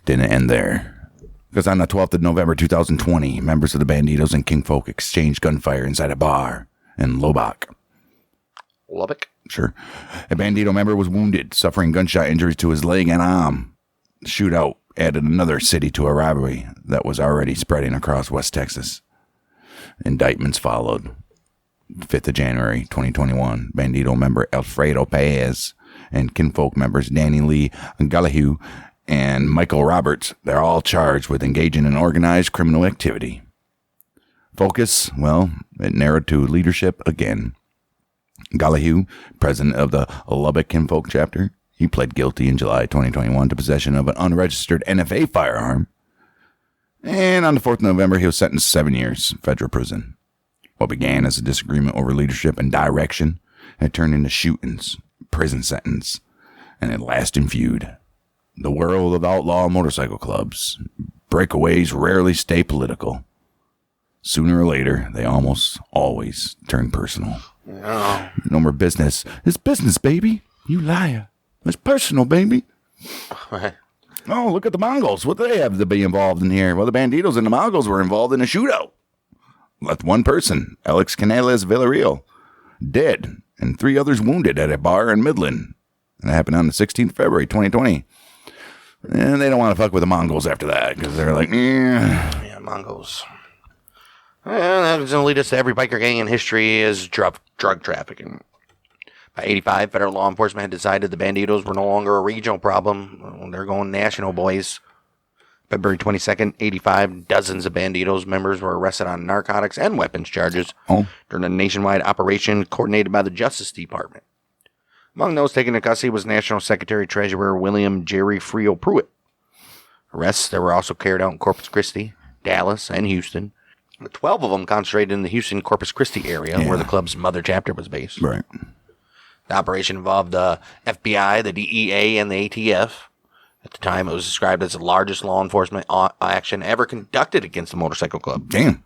A: didn't end there. Because on the 12th of November 2020, members of the Bandidos and Kinfolk exchanged gunfire inside a bar in Lubbock.
C: Lubbock?
A: Sure. A Bandito member was wounded, suffering gunshot injuries to his leg and arm. The shootout added another city to a rivalry that was already spreading across West Texas. Indictments followed. 5th of January 2021, Bandito member Alfredo Paez and Kinfolk members Danny Lee Gallahue and Michael Roberts, they're all charged with engaging in organized criminal activity. Focus, well, it narrowed to leadership again. Gallahue, president of the Lubbock Kinfolk chapter, he pled guilty in July 2021 to possession of an unregistered NFA firearm. And on the 4th of November, he was sentenced to 7 years in federal prison. What began as a disagreement over leadership and direction had turned into shootings, prison sentence, and a lasting feud. The world of outlaw motorcycle clubs. Breakaways rarely stay political. Sooner or later, they almost always turn personal.
C: Oh.
A: No more business. It's business, baby. You liar. It's personal, baby. Oh, look at the Mongols. What do they have to be involved in here? Well, the Bandidos and the Mongols were involved in a shootout. Left one person, Alex Canales Villarreal, dead, and 3 others wounded at a bar in Midland. And that happened on the 16th of February, 2020. And they don't want to fuck with the Mongols after that, because they're like,
C: Yeah, Mongols. And that's going to lead us to every biker gang in history is drug trafficking. By 85, federal law enforcement had decided the Bandidos were no longer a regional problem. They're going national, boys. February 22nd, 85, dozens of Bandidos members were arrested on narcotics and weapons charges during a nationwide operation coordinated by the Justice Department. Among those taken into custody was National Secretary Treasurer William Jerry Frio Pruitt. Arrests that were also carried out in Corpus Christi, Dallas, and Houston. 12 of them concentrated in the Houston Corpus Christi area where the club's mother chapter was based.
A: right.
C: The operation involved the FBI, the DEA, and the ATF. At the time, it was described as the largest law enforcement action ever conducted against a motorcycle club.
A: Damn.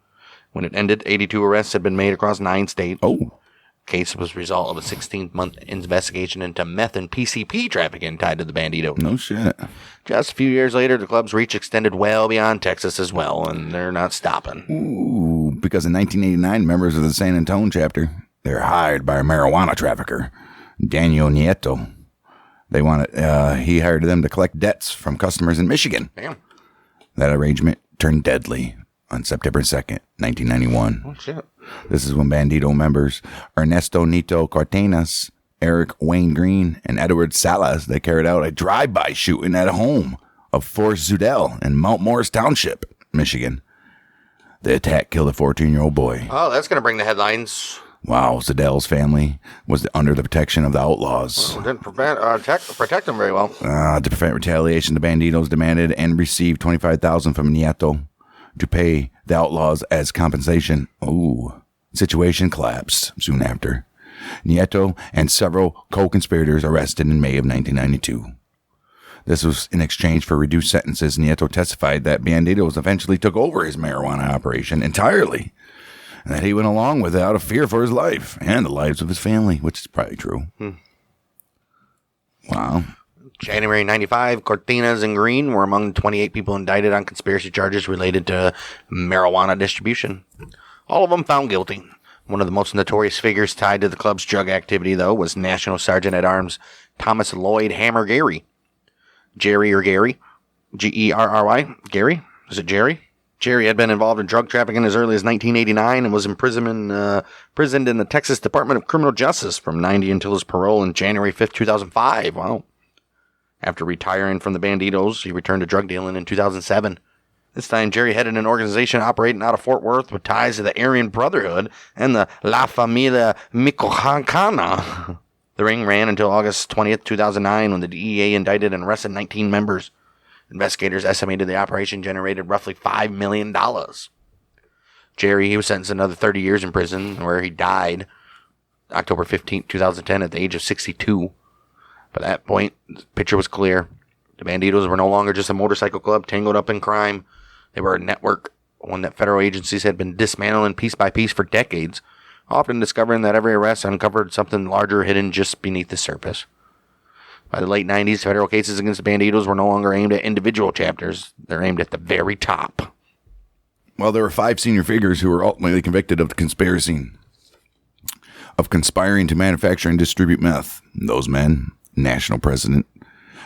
C: When it ended, 82 arrests had been made across 9 states.
A: Oh.
C: Case was the result of a 16-month investigation into meth and PCP trafficking tied to the Bandidos.
A: No shit.
C: Just a few years later, the club's reach extended well beyond Texas as well, and they're not stopping.
A: Ooh, because in 1989, members of the San Antonio chapter, they're hired by a marijuana trafficker, Daniel Nieto. He hired them to collect debts from customers in Michigan.
C: Damn.
A: That arrangement turned deadly on September 2nd, 1991.
C: Oh, shit.
A: This is when Bandido members Ernesto Nito Cartenas, Eric Wayne Green, and Edward Salas, they carried out a drive-by shooting at a home of Forrest Zudell in Mount Morris Township, Michigan. The attack killed a 14-year-old boy.
C: Oh, that's going to bring the headlines.
A: Wow, Zudell's family was under the protection of the Outlaws.
C: Well, didn't protect them very well.
A: To prevent retaliation, the Bandidos demanded and received $25,000 from Nieto to pay the Outlaws as compensation. Ooh. Situation collapsed soon after. Nieto and several co-conspirators arrested in May of 1992. This was in exchange for reduced sentences. Nieto testified that Bandidos eventually took over his marijuana operation entirely, and that he went along with it out of fear for his life and the lives of his family, which is probably true. Wow.
C: January 95, Cortinas and Green were among the 28 people indicted on conspiracy charges related to marijuana distribution. All of them found guilty. One of the most notorious figures tied to the club's drug activity, though, was National Sergeant at Arms Thomas Lloyd Hammer Gary. Jerry or Gary? Gerry? Gary? Is it Jerry? Jerry had been involved in drug trafficking as early as 1989 and was imprisoned in the Texas Department of Criminal Justice from 90 until his parole in January 5th, 2005. Wow. After retiring from the Bandidos, he returned to drug dealing in 2007. This time, Jerry headed an organization operating out of Fort Worth with ties to the Aryan Brotherhood and the La Familia Michoacana. The ring ran until August 20th, 2009, when the DEA indicted and arrested 19 members. Investigators estimated the operation generated roughly $5 million. Jerry, he was sentenced to another 30 years in prison, where he died October 15th, 2010, at the age of 62. By that point, the picture was clear. The Bandidos were no longer just a motorcycle club tangled up in crime. They were a network, one that federal agencies had been dismantling piece by piece for decades, often discovering that every arrest uncovered something larger hidden just beneath the surface. By the late 90s, federal cases against the Bandidos were no longer aimed at individual chapters. They're aimed at the very top.
A: Well, there were 5 senior figures who were ultimately convicted of the conspiracy of conspiring to manufacture and distribute meth. Those men: National President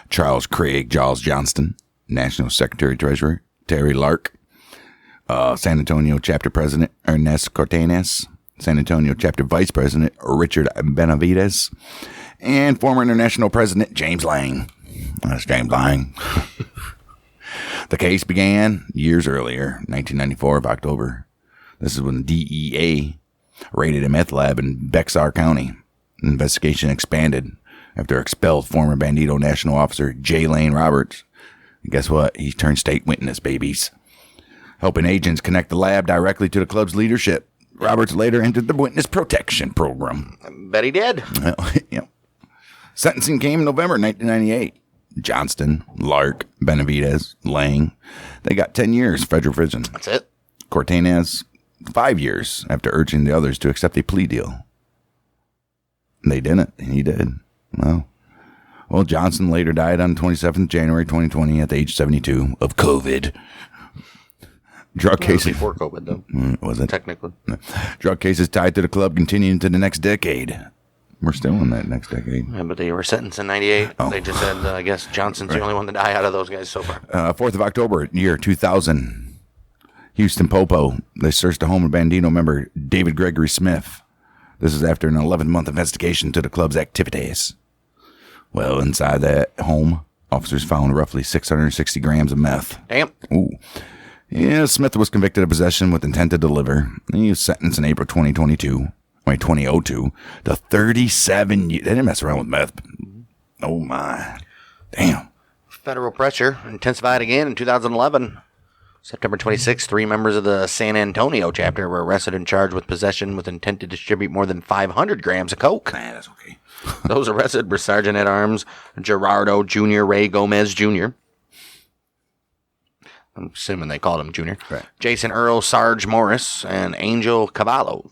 A: Charles Craig Giles Johnston, National Secretary Treasurer Terry Lark, San Antonio Chapter President Ernest Cortines, San Antonio Chapter Vice President Richard Benavides, and former International President James Lang. That's James Lang. The case began years earlier, 1994 of October. This is when the DEA raided a meth lab in Bexar County. The investigation expanded after expelled former Bandido National Officer J. Lane Roberts. And guess what? He turned state witness, babies, helping agents connect the lab directly to the club's leadership. Roberts later entered the witness protection program.
C: I bet he did.
A: Yep. Sentencing came in November 1998. Johnston, Lark, Benavides, Lang, they got 10 years federal prison.
C: That's it.
A: Cortines, 5 years after urging the others to accept a plea deal. They didn't, and he did. Well, Johnson later died on 27th January 2020 at the age 72 of COVID. Drug cases
C: before COVID, though.
A: Was it?
C: Technically.
A: Drug cases tied to the club continued into the next decade. We're still in that next decade.
C: Yeah, but they were sentenced in 98.
A: Oh.
C: They just said, I guess Johnson's the only one to die out of those guys so far.
A: 4th of October, year 2000. Houston Popo. They searched a home of Bandito member David Gregory Smith. This is after an 11-month investigation to the club's activities. Well, inside that home, officers found roughly 660 grams of meth.
C: Damn.
A: Ooh. Yeah, Smith was convicted of possession with intent to deliver. He was sentenced in April 2002 to 37 years. They didn't mess around with meth. Oh, my. Damn.
C: Federal pressure intensified again in 2011. September 26th, 3 members of the San Antonio chapter were arrested and charged with possession with intent to distribute more than 500 grams of coke.
A: Nah, that's okay.
C: Those arrested were Sergeant at Arms Gerardo Jr. Ray Gomez Jr., I'm assuming they called him Junior.
A: Right.
C: Jason Earl, Sarge Morris, and Angel Cavallo.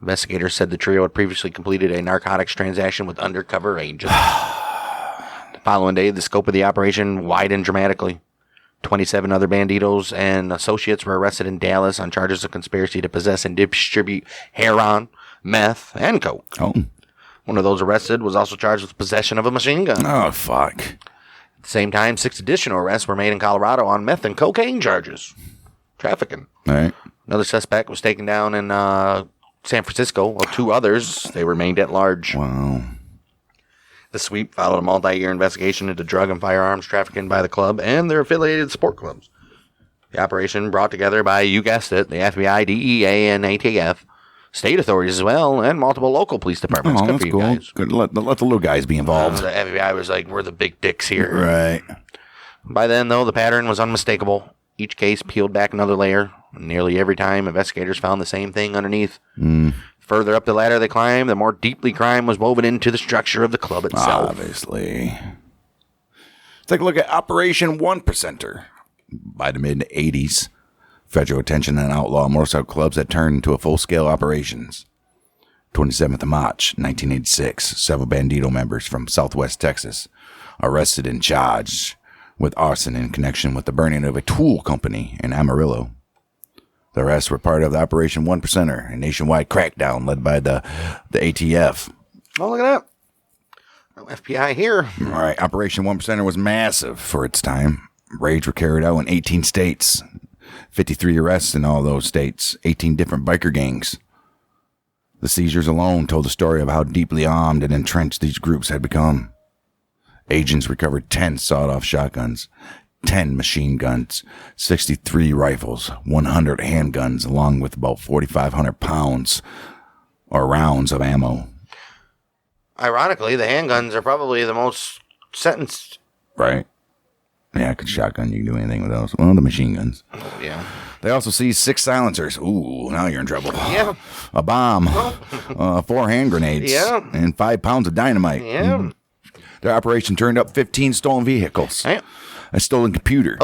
C: Investigators said the trio had previously completed a narcotics transaction with undercover agents. The following day, the scope of the operation widened dramatically. 27 other bandidos and associates were arrested in Dallas on charges of conspiracy to possess and distribute heroin, meth, and coke.
A: Oh.
C: One of those arrested was also charged with possession of a machine gun.
A: Oh, fuck.
C: At the same time, 6 additional arrests were made in Colorado on meth and cocaine charges. Trafficking.
A: All right.
C: Another suspect was taken down in San Francisco, while 2 others, they remained at large.
A: Wow.
C: The sweep followed a multi-year investigation into drug and firearms trafficking by the club and their affiliated sport clubs. The operation brought together by, you guessed it, the FBI, DEA, and ATF, state authorities as well, and multiple local police departments.
A: Oh,
C: Good
A: that's
C: for you
A: cool.
C: guys.
A: Good. Let the little guys be involved.
C: The FBI was like, we're the big dicks here.
A: Right.
C: By then, though, the pattern was unmistakable. Each case peeled back another layer. Nearly every time, investigators found the same thing underneath. Further up the ladder they climbed, the more deeply crime was woven into the structure of the club itself.
A: Obviously. Let's take a look at Operation 1%er. By the mid-'80s, federal attention on outlaw motorcycle clubs had turned into a full-scale operations. 27th of March, 1986, several Bandido members from southwest Texas arrested and charged with arson in connection with the burning of a tool company in Amarillo. The arrests were part of the Operation 1%er, a nationwide crackdown led by the ATF.
C: Oh, look at that. No FBI here.
A: All right, Operation 1%er was massive for its time. Raids were carried out in 18 states, 53 arrests in all those states, 18 different biker gangs. The seizures alone told the story of how deeply armed and entrenched these groups had become. Agents recovered 10 sawed-off shotguns, 10 machine guns, 63 rifles, 100 handguns, along with about 4,500 pounds or rounds of ammo.
C: Ironically, the handguns are probably the most sentenced.
A: Right. Yeah, a shotgun, you can do anything with those. Well, the machine guns.
C: Oh, yeah.
A: They also seized 6 silencers. Ooh, now you're in trouble.
C: Yeah.
A: A bomb, 4 hand grenades,
C: Yeah.
A: and 5 pounds of dynamite.
C: Yeah.
A: Their operation turned up 15 stolen vehicles,
C: Damn.
A: a stolen computer,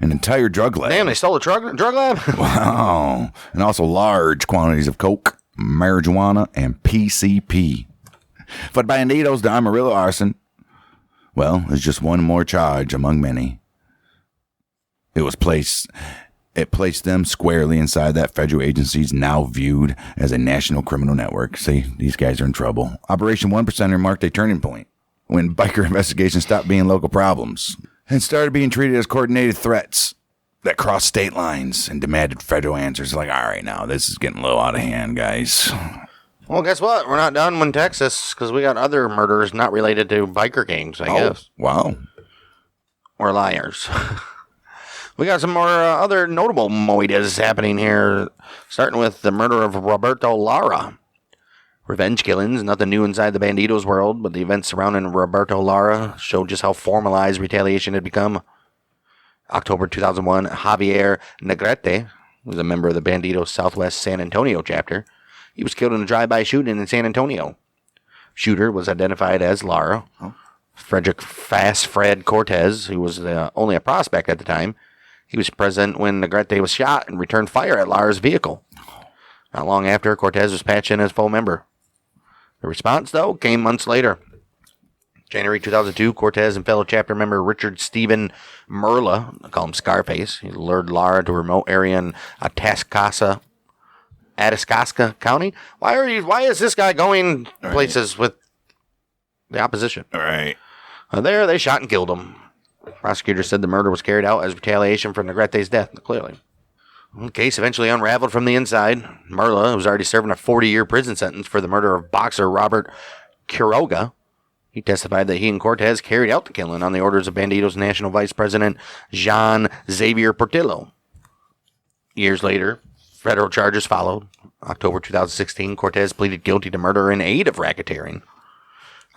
A: an entire drug lab.
C: Damn, they stole a drug lab?
A: Wow. And also large quantities of coke, marijuana, and PCP. For Bandidos, the Amarillo arson, well, it's just one more charge among many. It placed them squarely inside that federal agency's now viewed as a national criminal network. See, these guys are in trouble. Operation 1%er marked a turning point when biker investigations stopped being local problems and started being treated as coordinated threats that crossed state lines and demanded federal answers. Like, all right, now this is getting a little out of hand, guys.
C: Well, guess what? We're not done in Texas because we got other murders not related to biker gangs, I guess.
A: Wow.
C: Or liars. We got some more other notable moitas happening here, starting with the murder of Roberto Lara. Revenge killings, nothing new inside the Bandidos world, but the events surrounding Roberto Lara showed just how formalized retaliation had become. October 2001, Javier Negrete was a member of the Bandidos Southwest San Antonio chapter. He was killed in a drive-by shooting in San Antonio. Shooter was identified as Lara. Frederick Fast Fred Cortez, who was only a prospect at the time. He was present when Negrete was shot and returned fire at Lara's vehicle. Not long after, Cortez was patched in as full member. The response, though, came months later. January 2002, Cortez and fellow chapter member Richard Stephen Merla, I call him Scarface, he lured Lara to a remote area in Atascocita County. Why is this guy going places with the opposition?
A: All right.
C: There, they shot and killed him. Prosecutors said the murder was carried out as retaliation for Negrete's death, clearly. The case eventually unraveled from the inside. Merla, who was already serving a 40-year prison sentence for the murder of boxer Robert Quiroga, he testified that he and Cortez carried out the killing on the orders of Bandidos National Vice President Jean Xavier Portillo. Years later, federal charges followed. October 2016, Cortez pleaded guilty to murder in aid of racketeering.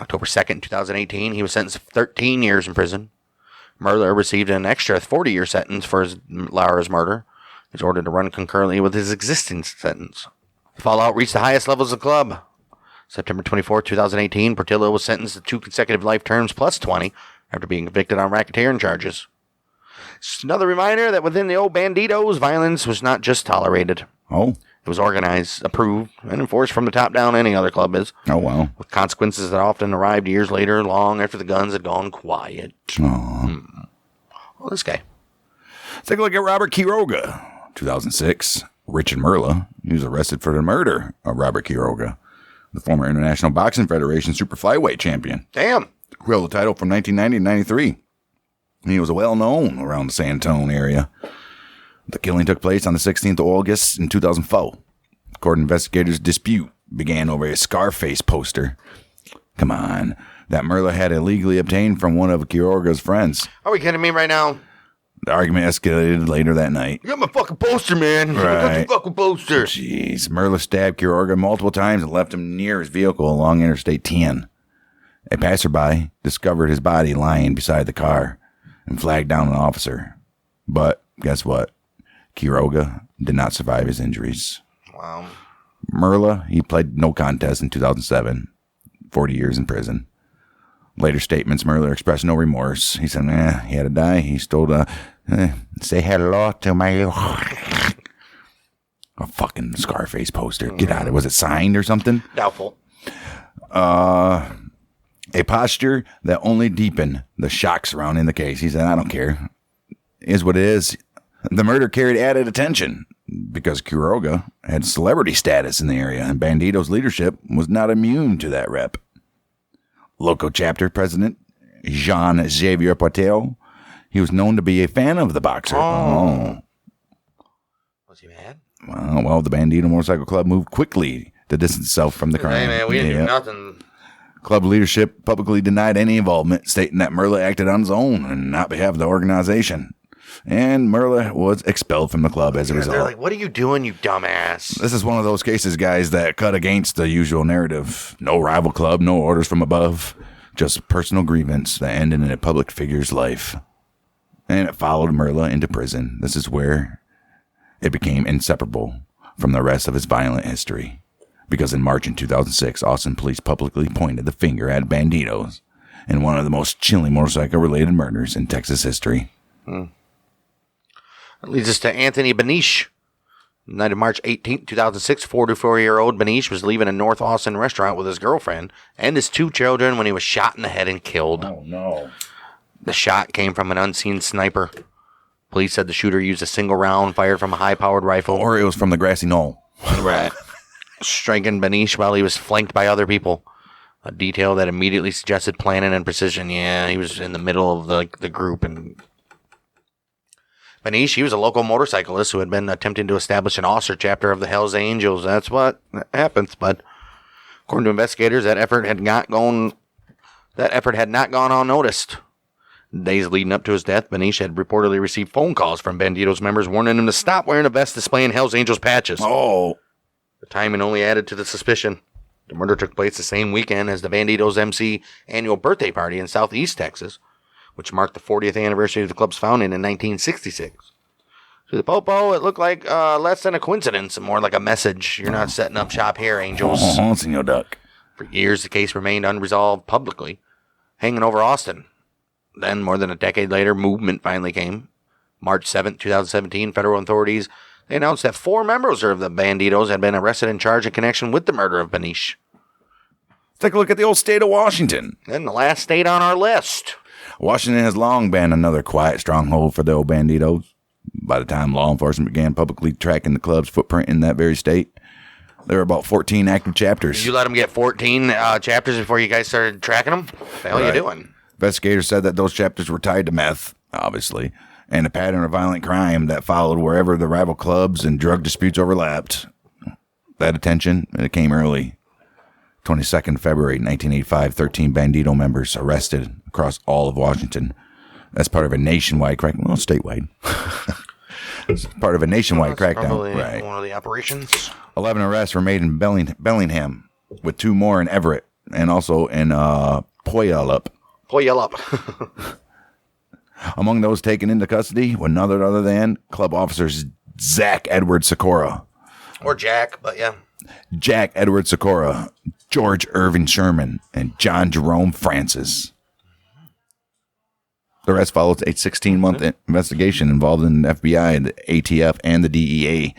C: October 2nd, 2018, he was sentenced to 13 years in prison. Merla received an extra 40-year sentence for Lara's murder. He was ordered to run concurrently with his existing sentence. The fallout reached the highest levels of the club. September 24, 2018, Portillo was sentenced to 2 consecutive life terms plus 20 after being convicted on racketeering charges. Just another reminder that within the old Bandidos, violence was not just tolerated.
A: Oh.
C: It was organized, approved, and enforced from the top down. Any other club is.
A: Oh, wow.
C: With consequences that often arrived years later, long after the guns had gone quiet.
A: Oh.
C: Well, this guy.
A: Let's take a look at Robert Quiroga. 2006, Richard Merla. He was arrested for the murder of Robert Quiroga, the former International Boxing Federation super flyweight champion.
C: Damn.
A: Who held the title from 1990 to 93. He was well known around the San Antonio area. The killing took place on the 16th of August in 2004. According to investigators, dispute began over a Scarface poster. Come on. That Merla had illegally obtained from one of Quiroga's friends.
C: Are we kidding me right now?
A: The argument escalated later that night.
C: You got my fucking poster, man.
A: Right.
C: I got your fucking poster.
A: Jeez. Merla stabbed Quiroga multiple times and left him near his vehicle along Interstate 10. A passerby discovered his body lying beside the car and flagged down an officer. But guess what? Quiroga did not survive his injuries.
C: Wow.
A: Merla, he pled no contest in 2007, 40 years in prison. Later statements, Merla expressed no remorse. He said, he had to die. He stole say hello to my... A fucking Scarface poster. Get out of it. Was it signed or something?
C: Doubtful.
A: A posture that only deepened the shock surrounding the case. He said, I don't care. Is what it is. The murder carried added attention because Quiroga had celebrity status in the area, and Bandidos leadership was not immune to that rep. Local chapter president Jean-Xavier Patel, he was known to be a fan of the boxer.
C: Oh. Was he mad?
A: Well, the Bandido Motorcycle Club moved quickly to distance itself from the crime.
C: Hey, man, we didn't do nothing.
A: Club leadership publicly denied any involvement, stating that Merla acted on his own and not behalf of the organization. And Merla was expelled from the club as a result.
C: They're like, what are you doing, you dumbass?
A: This is one of those cases, guys, that cut against the usual narrative. No rival club, no orders from above. Just personal grievance that ended in a public figure's life. And it followed Merla into prison. This is where it became inseparable from the rest of his violent history. Because in March in 2006, Austin police publicly pointed the finger at Bandidos in one of the most chilling motorcycle-related murders in Texas history.
C: That leads us to Anthony Benish. Night of March 18th, 2006, 44-year-old Benish was leaving a North Austin restaurant with his girlfriend and his 2 children when he was shot in the head and killed.
A: Oh, no.
C: The shot came from an unseen sniper. Police said the shooter used a single round fired from a high-powered rifle.
A: Or it was from the grassy knoll.
C: Right. Striking Benish while he was flanked by other people. A detail that immediately suggested planning and precision. Yeah, he was in the middle of the group. And Benish, he was a local motorcyclist who had been attempting to establish an Auster chapter of the Hells Angels. That's what happens. But according to investigators, that effort had not gone unnoticed. Days leading up to his death, Benish had reportedly received phone calls from Bandidos members warning him to stop wearing a vest displaying Hells Angels patches.
A: Oh.
C: The timing only added to the suspicion. The murder took place the same weekend as the Bandidos MC annual birthday party in Southeast Texas, which marked the 40th anniversary of the club's founding in 1966. To the Popo, it looked like less than a coincidence and more like a message. You're not setting up shop here, Angels.
A: Senor Duck.
C: For years, the case remained unresolved publicly, hanging over Austin. Then, more than a decade later, movement finally came. March 7th, 2017, federal authorities, they announced that 4 members of the Bandidos had been arrested and charged in connection with the murder of Benish.
A: Let's take a look at the old state of Washington.
C: And the last state on our list.
A: Washington has long been another quiet stronghold for the old Bandidos. By the time law enforcement began publicly tracking the club's footprint in that very state, there were about 14 active chapters.
C: Did you let them get 14 chapters before you guys started tracking them? What the hell are you doing?
A: Investigators said that those chapters were tied to meth, obviously, and a pattern of violent crime that followed wherever the rival clubs and drug disputes overlapped. That attention, it came early. 22nd February 1985, 13 Bandido members arrested across all of Washington. That's part of a nationwide crackdown. Well, statewide. It's part of a nationwide crackdown. Right.
C: One of the operations.
A: 11 arrests were made in Bellingham, with 2 more in Everett, and also in Puyallup. Among those taken into custody were none other than club officers Zach Edward Sikora.
C: Or Jack, but yeah.
A: Jack Edward Sikora, George Irvin Sherman, and John Jerome Francis. The rest follows a 16-month investigation involving the FBI, the ATF, and the DEA.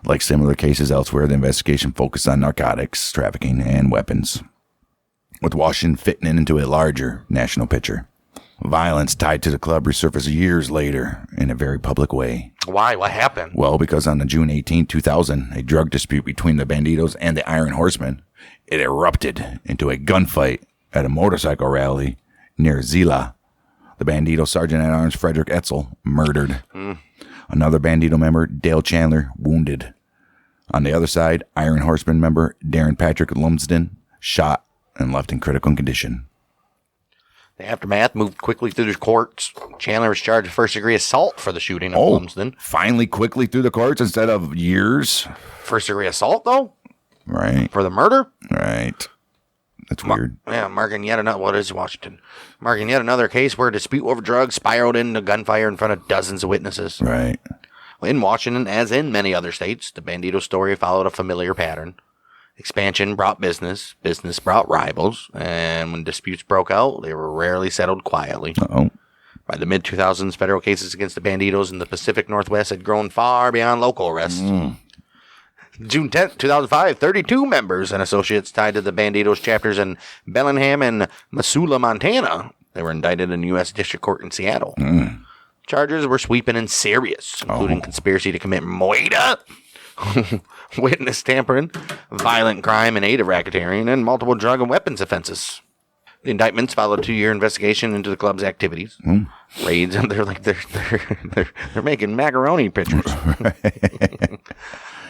A: Like similar cases elsewhere, the investigation focused on narcotics, trafficking, and weapons, with Washington fitting into a larger national picture. Violence tied to the club resurfaced years later in a very public way.
C: Why? What happened?
A: Well, because on June 18, 2000, a drug dispute between the Bandidos and the Iron Horsemen, it erupted into a gunfight at a motorcycle rally near Zila. The Bandito Sergeant-at-Arms Frederick Etzel murdered. Another Bandito member, Dale Chandler, wounded. On the other side, Iron Horseman member Darren Patrick Lumsden shot and left in critical condition.
C: The aftermath moved quickly through the courts. Chandler was charged with first-degree assault for the shooting of Lumsden.
A: Finally quickly through the courts instead of years?
C: First-degree assault, though?
A: Right.
C: For the murder?
A: Right. That's weird.
C: Marking yet another. What is Washington? Marking yet another case where a dispute over drugs spiraled into gunfire in front of dozens of witnesses.
A: Right.
C: In Washington, as in many other states, the Bandito story followed a familiar pattern. Expansion brought business, business brought rivals, and when disputes broke out, they were rarely settled quietly.
A: Uh-oh.
C: By the mid-2000s, federal cases against the Bandidos in the Pacific Northwest had grown far beyond local arrests. June 10th, 2005, 32 members and associates tied to the Bandidos chapters in Bellingham and Missoula, Montana. They were indicted in the U.S. District Court in Seattle. Charges were sweeping and serious, including conspiracy to commit moida, witness tampering, violent crime and aid of racketeering, and multiple drug and weapons offenses. The indictments followed a 2-year investigation into the club's activities. Raids, and they're making macaroni pictures.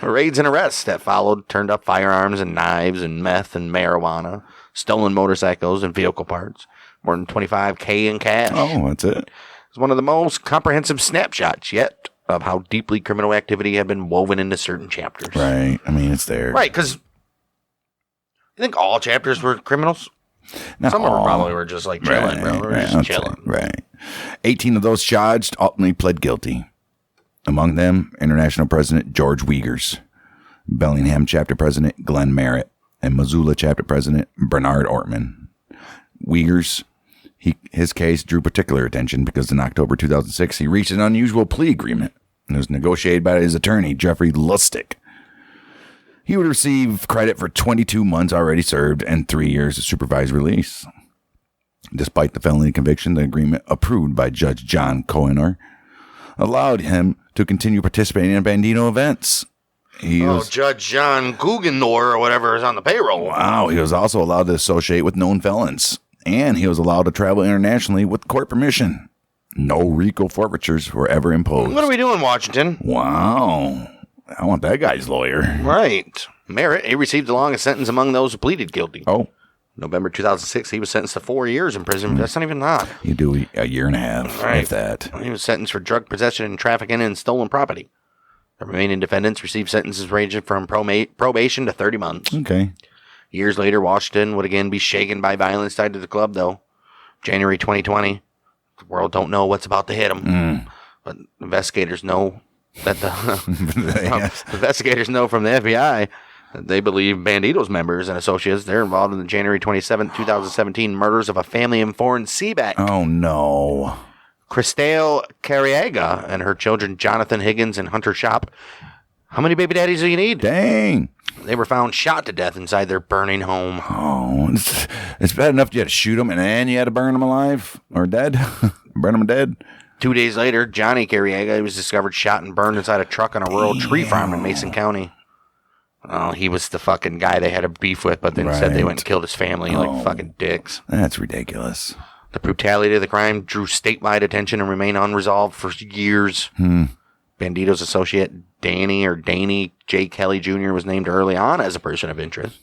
C: Raids and arrests that followed turned up firearms and knives and meth and marijuana, stolen motorcycles and vehicle parts, more than $25,000 in cash.
A: Oh, that's it.
C: It's one of the most comprehensive snapshots yet of how deeply criminal activity had been woven into certain chapters.
A: Right. I mean, it's there.
C: Right, because you think all chapters were criminals?
A: Not
C: Some of them
A: all.
C: probably were just like chilling, bro. They were just chilling.
A: Right. 18 of those charged ultimately pled guilty. Among them, International President George Wiegers, Bellingham Chapter President Glenn Merritt, and Missoula Chapter President Bernard Ortman. Wiegers, his case drew particular attention because in October 2006, he reached an unusual plea agreement. It was negotiated by his attorney, Jeffrey Lustig. He would receive credit for 22 months already served and 3 years of supervised release. Despite the felony conviction, the agreement approved by Judge John Cohenor allowed him to continue participating in Bandito events.
C: Judge John Guggenor or whatever is on the payroll.
A: Wow, he was also allowed to associate with known felons. And he was allowed to travel internationally with court permission. No RICO forfeitures were ever imposed.
C: What are we doing, Washington?
A: Wow. I want that guy's lawyer.
C: Right. Merritt, he received the longest sentence among those who pleaded guilty.
A: Oh.
C: November 2006, he was sentenced to 4 years in prison. That's not even that.
A: You do a year and a half,
C: Right.
A: if that.
C: He was sentenced for drug possession and trafficking and stolen property. The remaining defendants received sentences ranging from probation to 30 months.
A: Okay.
C: Years later, Washington would again be shaken by violence tied to the club, though. January 2020. The world don't know what's about to hit them. But investigators know that investigators know from the FBI that they believe Bandidos members and associates, they're involved in the January 27, 2017 murders of a family in foreign Seaback.
A: Oh, no.
C: Christelle Carriaga and her children, Jonathan Higgins and Hunter Shop. How many baby daddies do you need?
A: Dang.
C: They were found shot to death inside their burning home.
A: Oh, it's bad enough you had to shoot them and then you had to burn them alive or dead. Burn them dead.
C: 2 days later, Johnny Carriaga was discovered shot and burned inside a truck on a rural tree farm in Mason County. Oh, he was the fucking guy they had a beef with, but then said they went and killed his family like fucking dicks.
A: That's ridiculous.
C: The brutality of the crime drew statewide attention and remained unresolved for years. Bandidos associate Danny J. Kelly Jr. was named early on as a person of interest.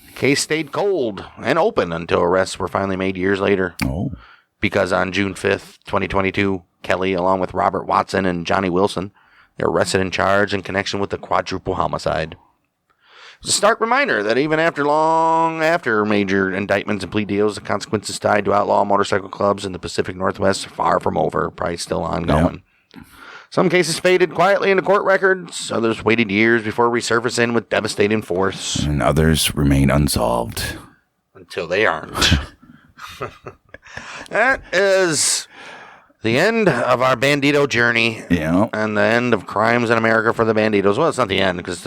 C: The case stayed cold and open until arrests were finally made years later.
A: Oh. Because
C: on June 5th, 2022, Kelly, along with Robert Watson and Johnny Wilson, they were arrested and charged in connection with the quadruple homicide. It's a stark reminder that even long after major indictments and plea deals, the consequences tied to outlaw motorcycle clubs in the Pacific Northwest are far from over, probably still ongoing. Yep. Some cases faded quietly into court records, others waited years before resurfacing with devastating force.
A: And others remain unsolved.
C: Until they aren't. That is the end of our Bandito journey.
A: Yeah.
C: And the end of crimes in America for the Bandidos. Well, it's not the end, because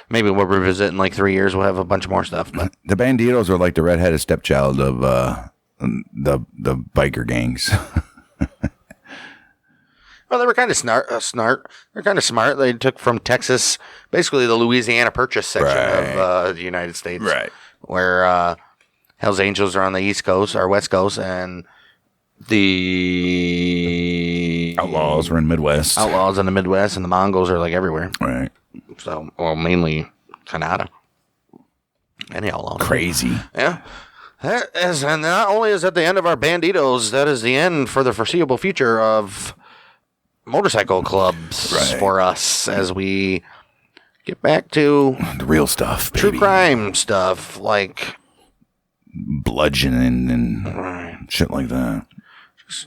C: maybe we'll revisit in like 3 years. We'll have a bunch more stuff. But
A: The Bandidos are like the redheaded stepchild of the biker gangs.
C: well, they were kind of They're kind of smart. They took from Texas, basically the Louisiana Purchase section of the United States.
A: Right.
C: Where Hell's Angels are on the East Coast or West Coast, and the
A: Outlaws were in Midwest.
C: Outlaws in the Midwest, and the Mongols are like everywhere.
A: Right.
C: So, well, mainly Canada. Any outlaw.
A: Crazy.
C: Yeah. And not only is that the end of our Bandidos, that is the end for the foreseeable future of motorcycle clubs for us as we get back to
A: The real stuff, baby.
C: true crime stuff, like
A: Bludgeoning and shit like that.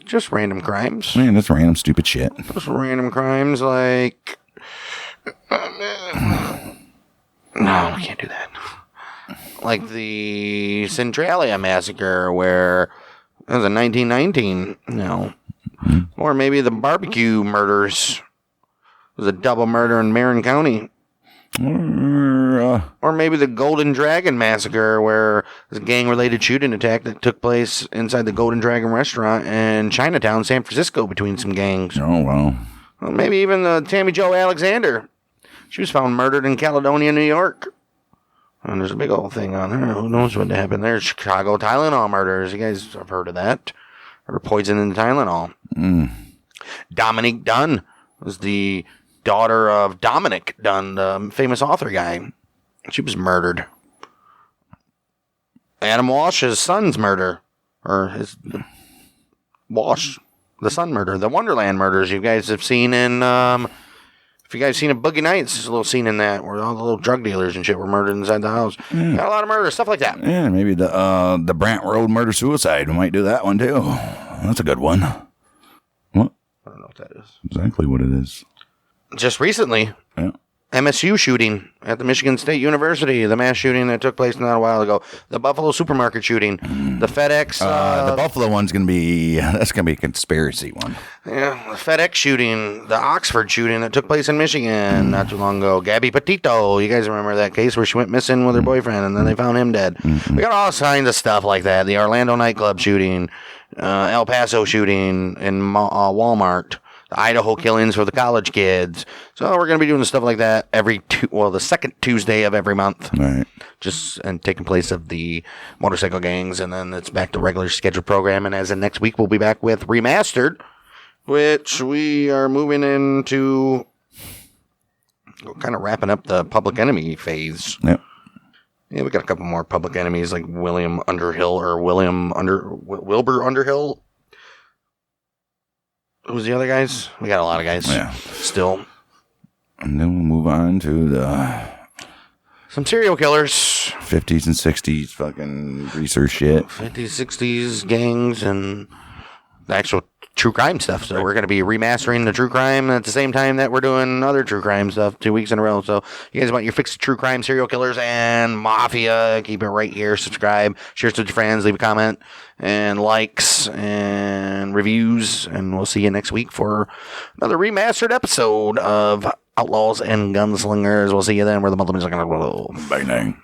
C: just random crimes.
A: Man, that's random stupid shit.
C: Just random crimes like... No, we can't do that. Like the Centralia massacre, where it was in 1919, or maybe the barbecue murders. It was a double murder in Marin County. Or maybe the Golden Dragon massacre, where it was a gang-related shooting attack that took place inside the Golden Dragon restaurant in Chinatown, San Francisco, between some gangs.
A: Oh, well.
C: Well, maybe even the Tammy Jo Alexander. She was found murdered in Caledonia, New York. And there's a big old thing on her. Who knows what happened there? Chicago Tylenol murders. You guys have heard of that? Or poison in Tylenol. Dominique Dunn was the daughter of Dominic Dunn, the famous author guy. She was murdered. Adam Walsh's son's murder. Or his... Walsh, the son murder. The Wonderland murders you guys have seen in... If you guys seen a Boogie Nights, there's a little scene in that where all the little drug dealers and shit were murdered inside the house. Got a lot of murder, stuff like that.
A: Yeah, maybe the Brant Road murder-suicide. We might do that one, too. That's a good one. What?
C: I don't know what that is.
A: Exactly what it is.
C: Just recently,
A: Yeah.
C: MSU shooting at the Michigan State University, the mass shooting that took place not a while ago, the Buffalo supermarket shooting, the FedEx...
A: the Buffalo one's going to be... That's going to be a conspiracy one.
C: Yeah, the FedEx shooting, the Oxford shooting that took place in Michigan not too long ago. Gabby Petito, you guys remember that case where she went missing with her boyfriend and then they found him dead. We got all kinds of stuff like that. The Orlando nightclub shooting, El Paso shooting in Walmart, the Idaho killings for the college kids. So we're going to be doing stuff like that the second Tuesday of every month.
A: Right.
C: Just and taking place of the motorcycle gangs, and then it's back to regular scheduled program. And as of next week, we'll be back with Remastered, which we are moving into kind of wrapping up the Public Enemy phase.
A: Yep.
C: Yeah, we got a couple more Public Enemies like Wilbur Underhill. Who's the other guys? We got a lot of guys.
A: Yeah.
C: Still.
A: And then we'll move on to the
C: Some serial killers.
A: 50s and 60s fucking greaser shit.
C: 50s, 60s gangs and the actual true crime stuff. So we're going to be remastering the true crime at the same time that we're doing other true crime stuff 2 weeks in a row. So you guys want your fix of true crime, serial killers, and mafia, keep it right here. Subscribe, share it with your friends, leave a comment, and likes and reviews. And we'll see you next week for another remastered episode of Outlaws and Gunslingers. We'll see you then where the multiple is going to roll.
A: Bang, bang.